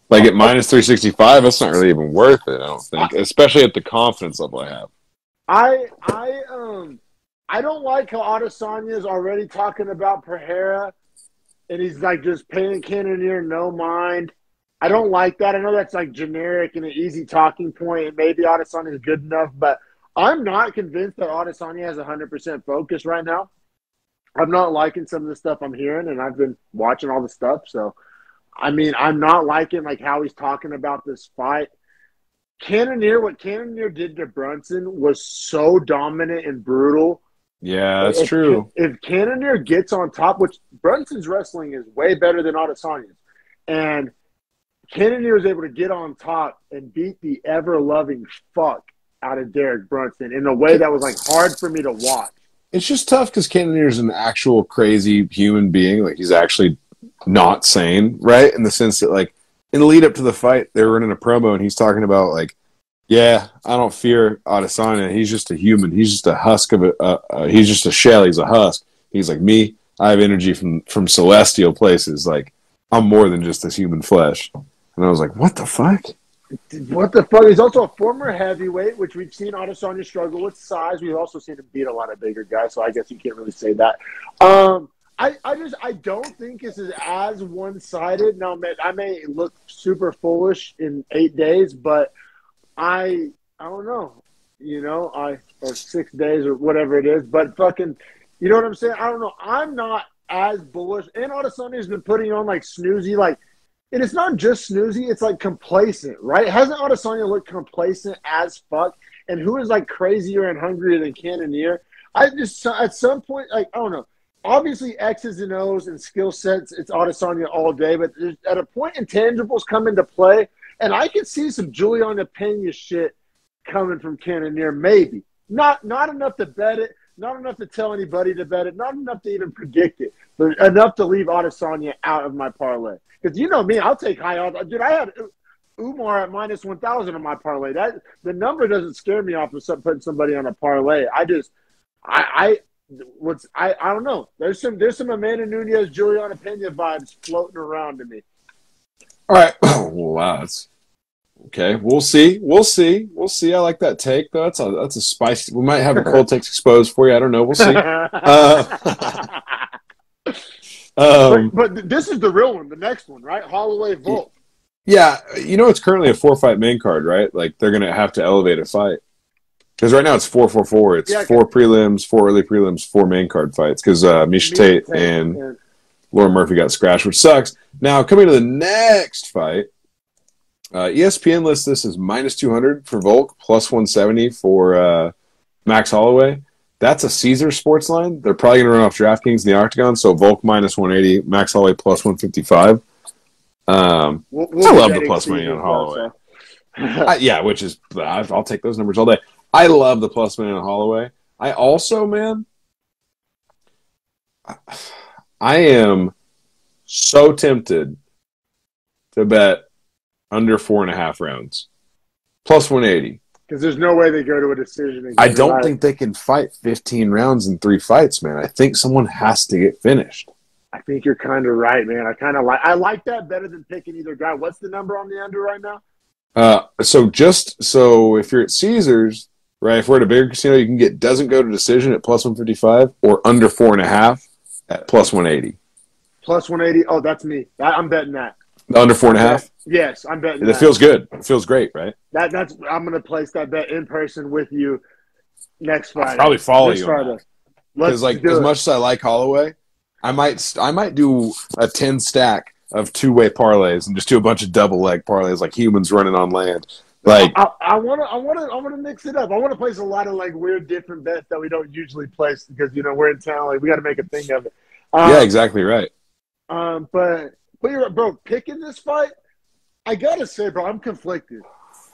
Like at minus 365, that's not really even worth it, I don't think, especially at the confidence level I have. I don't like how Adesanya is already talking about Pereira, and he's like just paying Cannonier no mind. I don't like that. I know that's like generic and an easy talking point, and maybe Adesanya is good enough, but I'm not convinced that Adesanya has 100% focus right now. I'm not liking some of the stuff I'm hearing, and I've been watching all the stuff, so I mean, I'm not liking like how he's talking about this fight. What Cannonier did to Brunson was so dominant and brutal. Yeah, that's true. If Cannonier gets on top, which Brunson's wrestling is way better than Adesanya's, and Cannonier was able to get on top and beat the ever-loving fuck out of Derek Brunson in a way that was like hard for me to watch. It's just tough because Cannonier's an actual crazy human being. Like he's actually not sane, right? In the sense that, like, in the lead up to the fight, they were running a promo, and he's talking about, like, yeah, I don't fear Adesanya. He's just a human. He's just a husk of he's just a shell. He's a husk. He's like me. I have energy from celestial places. Like, I'm more than just this human flesh. And I was like, what the fuck? What the fuck? He's also a former heavyweight, which we've seen Adesanya struggle with size. We've also seen him beat a lot of bigger guys, so I guess you can't really say that. I don't think this is as one-sided. Now, I may look super foolish in 8 days, but I don't know, or 6 days or whatever it is. But fucking, you know what I'm saying? I don't know. I'm not as bullish. And Adesanya has been putting on like snoozy, like, and it's not just snoozy, it's like complacent, right? Hasn't Adesanya looked complacent as fuck? And who is like crazier and hungrier than Cannonier? I just, at some point, like, I don't know. Obviously, X's and O's and skill sets, it's Adesanya all day. But at a point, intangibles come into play. And I could see some Juliana Pena shit coming from Cannonier, maybe. Not enough to bet it, not enough to tell anybody to bet it, not enough to even predict it, but enough to leave Adesanya out of my parlay. Because you know me, I'll take high odds. Dude, I had Umar at minus 1,000 on my parlay. That the number doesn't scare me off of putting somebody on a parlay. I don't know. There's some Amanda Nunes, Juliana Pena vibes floating around to me. All right. Well, wow, that's okay. We'll see. I like that take, though. That's a spicy. We might have a cold takes exposed for you. I don't know. We'll see. But this is the real one, the next one, right? Holloway Volk. Yeah, it's currently a 4-fight main card, right? Like they're gonna have to elevate a fight because right now it's 4-4-4. It's 4 prelims, 4 early prelims, 4 main card fights because Miesha Tate and Lauren Murphy got scratched, which sucks. Now coming to the next fight, ESPN lists this as minus 200 for Volk, plus 170 for Max Holloway. That's a Caesar sports line. They're probably going to run off DraftKings in the Octagon. So Volk minus 180, Max Holloway plus 155. I love the plus money on Holloway. Which is I'll take those numbers all day. I love the plus money on Holloway. I also, man, I am so tempted to bet under 4.5 rounds, plus 180. Because there's no way they go to a decision. I don't think they can fight 15 rounds in 3 fights, man. I think someone has to get finished. I think you're kind of right, man. I like that better than picking either guy. What's the number on the under right now? So if you're at Caesars, right? If we're at a bigger casino, you can get doesn't go to decision at plus 155 or under 4.5 at plus 180. Plus 180. Oh, that's me. I'm betting that. Under 4.5. Yes, I'm betting that. It feels good. It feels great, right? That's. I'm going to place that bet in person with you next Friday. I'll probably follow you on that. Because as much as I like Holloway, I might do a 10 stack of 2-way parlays and just do a bunch of double leg parlays like humans running on land. Like I want to mix it up. I want to place a lot of like weird different bets that we don't usually place because we're in town. Like we got to make a thing of it. Yeah, exactly right. But you're bro picking this fight. I gotta say, bro, I'm conflicted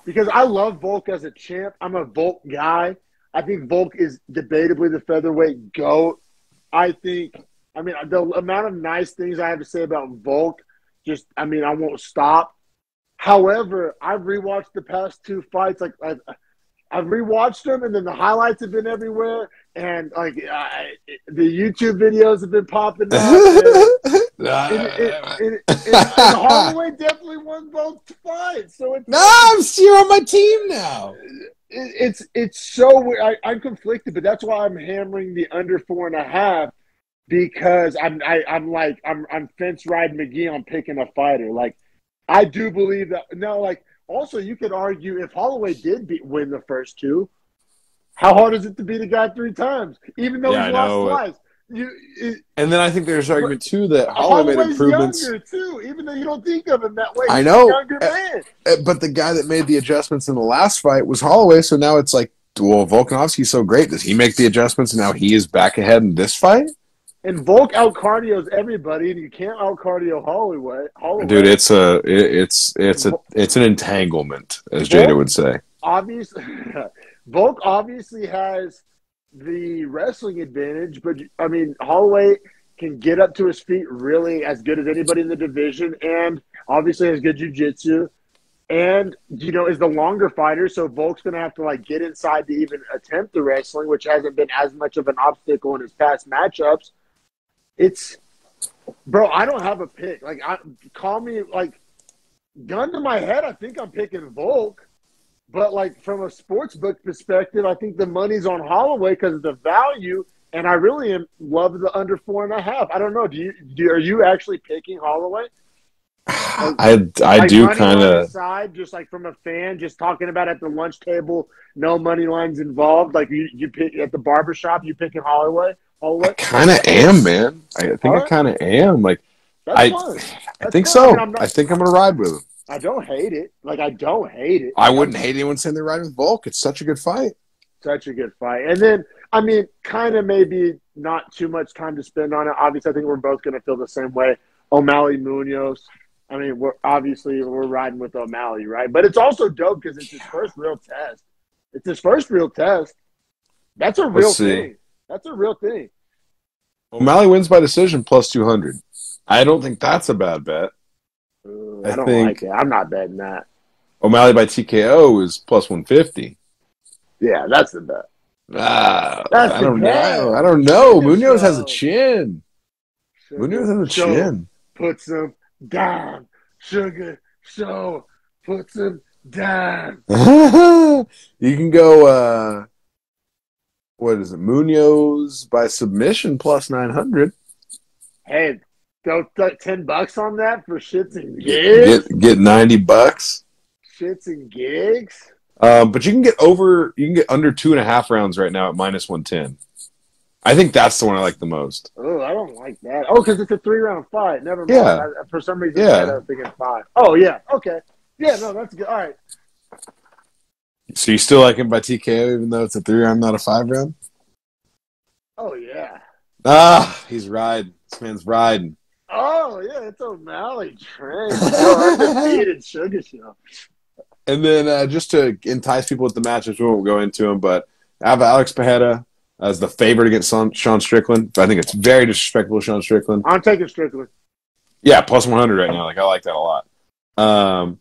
because I love Volk as a champ. I'm a Volk guy. I think Volk is debatably the featherweight GOAT. I mean, the amount of nice things I have to say about Volk, I won't stop. However, I've rewatched the past 2 fights. Like I've rewatched them, and then the highlights have been everywhere, and like the YouTube videos have been popping up. And Holloway definitely won both fights. So you're on my team now. It's so weird. I'm conflicted, but that's why I'm hammering the under 4.5 because I'm fence riding McGee on picking a fighter. Like I do believe that. No, like also you could argue if Holloway did win the first 2, how hard is it to beat a guy 3 times, even though he's lost twice? And then I think there's an argument too that Holloway made improvements. Younger too, even though you don't think of him that way. I know, he's a younger man. But the guy that made the adjustments in the last fight was Holloway. So now it's like, well, Volkanovski's so great. Does he make the adjustments, and now he is back ahead in this fight? And Volk out cardios everybody, and you can't out cardio Holloway. Dude, it's an entanglement, as Jada would say. Obviously, Volk obviously has the wrestling advantage, but I mean Holloway can get up to his feet really as good as anybody in the division, and obviously has good jiu-jitsu, and is the longer fighter. So Volk's gonna have to like get inside to even attempt the wrestling, which hasn't been as much of an obstacle in his past matchups. Bro, I don't have a pick. Like, call me like gun to my head. I think I'm picking Volk. But, like, from a sports book perspective, I think the money's on Holloway because of the value, and I really love the under 4.5. I don't know. Are you actually picking Holloway? I do kind of. Side, just like from a fan, just talking about at the lunch table, no money lines involved. Like you pick at the barbershop, you picking Holloway. I'll I let. kind of am, man. I think All I right, kind of am. Like, that's I, fine. I That's think fine. I mean, so. I'm not. I think I'm gonna ride with him. I don't hate it. Like I don't hate it. I Like wouldn't I'm hate anyone saying they're riding with Volk. It's such a good fight. such a good fight. And then I mean, kind of maybe not too much time to spend on it. Obviously, I think we're both going to feel the same way. O'Malley Munoz. I mean, we're riding with O'Malley, right? But it's also dope because it's his first real test. It's his first real test. That's a Let's real see. thing. That's a real thing. O'Malley wins by decision plus 200. I don't think that's a bad bet. I I don't like think it. I'm not betting that. O'Malley by TKO is plus 150. Yeah, that's the bet. That's I the don't know. bet. I don't know. Sugar Munoz has a show. chin. Munoz Sugar has a show chin. puts him down. Sugar show puts him down. You can go, what is it? Munoz by submission plus 900. Hey, go $10 on that for shits and Get, gigs. get $90. Shits and gigs. But you can get under 2.5 rounds right now at minus 110. I think that's the one I like the most. Oh, I don't like that. Oh, because it's a 3-round fight. Never mind. Yeah. For some reason, Yeah. I was thinking 5. Oh, yeah. Okay. Yeah, no, that's good. All right. So you still like him by TKO even though it's a 3-round, not a 5-round? Oh, yeah. He's riding. This man's riding. Oh, yeah, it's O'Malley train. Undefeated Sugar Show. And then just to entice people with the matches, we won't go into them, but I have Alex Pereira as the favorite against Sean Strickland. But I think it's very disrespectful to Sean Strickland. I'm taking Strickland. Yeah, plus 100 right now. Like I like that a lot.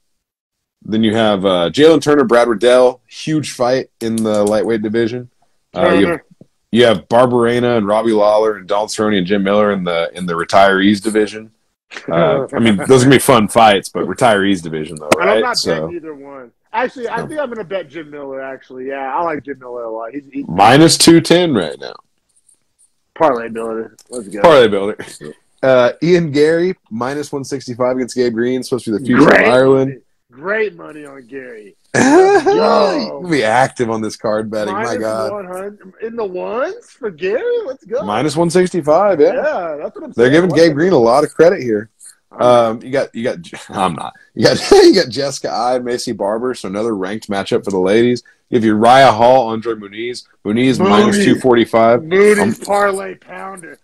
Then you have Jalen Turner, Brad Riddell, huge fight in the lightweight division. You have Barberena and Robbie Lawler and Donald Cerrone and Jim Miller in the retirees division. I mean, those are gonna be fun fights, but retirees division though, right? And I'm not betting either one. Actually, I think I'm going to bet Jim Miller. Actually, yeah, I like Jim Miller a lot. He's minus 210 right now. parlay builder. Let's go. Parlay builder. Ian Gary minus 165 against Gabe Green. Supposed to be the future of Ireland. Great money on Gary. You'll be active on this card betting. Minus My God, 100 in the ones for Gary. Let's go. minus 165. Yeah, Yeah, that's what I'm saying. they're giving Gabe Green a lot of credit here. You got. I'm not. You got Jessica I, Macy Barber. So another ranked matchup for the ladies. You have Uriah Hall, Andre Muniz. Muniz minus 245. Muniz parlay pounder.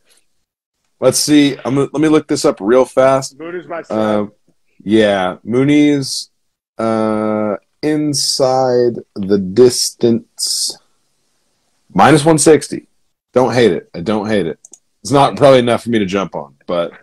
Let's see. Let me look this up real fast. Muniz by 7. Yeah, Muniz inside the distance minus 160. Don't hate it. I don't hate it. It's not probably enough for me to jump on, but.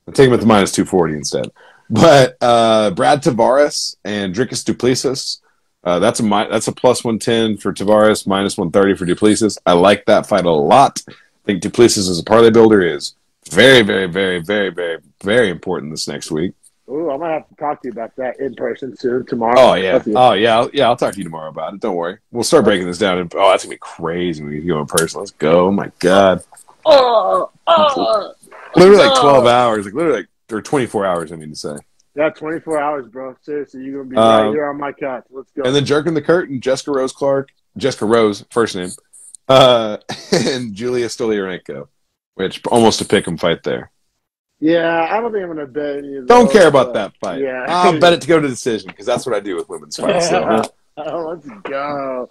I'm taking him at the minus 240 instead. But Brad Tavares and Dricus Duplessis, that's a plus 110 for Tavares, minus 130 for Duplessis. I like that fight a lot. I think Duplessis as a parlay builder is very, very, very, very, very, very important this next week. Ooh, I might have to talk to you about that in person soon tomorrow. Oh yeah, I'll talk to you tomorrow about it. Don't worry. We'll start breaking this down. That's gonna be crazy when we go in person. Let's go. Oh my God. Literally like 12 hours. Or 24 hours, I mean to say. Yeah, 24 hours, bro. Seriously, you're going to be right here on my couch. Let's go. And then jerking the curtain, Jessica Rose, first name, and Julia Stoliarenko, which almost a pick'em fight there. Yeah, I don't think I'm going to bet any of those. Don't care about that fight. Yeah. I'll bet it to go to decision because that's what I do with women's fights. So. Oh, let's go.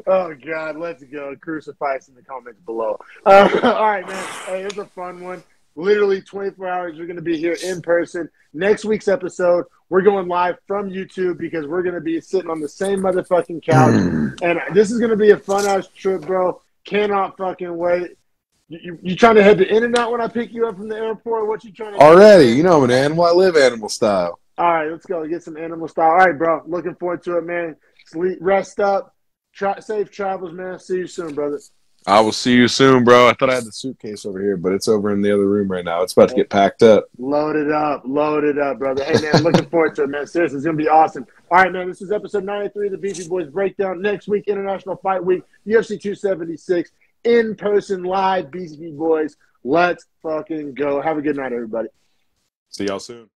Oh, God, let's go. Crucify us in the comments below. All right, man. Hey, it was a fun one. Literally 24 hours. We're going to be here in person. Next week's episode, we're going live from YouTube because we're going to be sitting on the same motherfucking couch. And this is going to be a fun-ass trip, bro. Cannot fucking wait. You trying to head to In-N-Out when I pick you up from the airport? What you trying to do? Already. You know I'm an animal. I live animal style. All right, let's go. Get some animal style. All right, bro. Looking forward to it, man. Sleep, rest up. Safe travels, man. See you soon, brother. I will see you soon, bro. I thought I had the suitcase over here, but it's over in the other room right now. It's about to get packed up. Load it up, brother. Hey, man, looking forward to it, man. Seriously, it's going to be awesome. All right, man, this is episode 93 of the Beefy Boys Breakdown. Next week, International Fight Week, UFC 276, in-person live Beefy Boys. Let's fucking go. Have a good night, everybody. See y'all soon.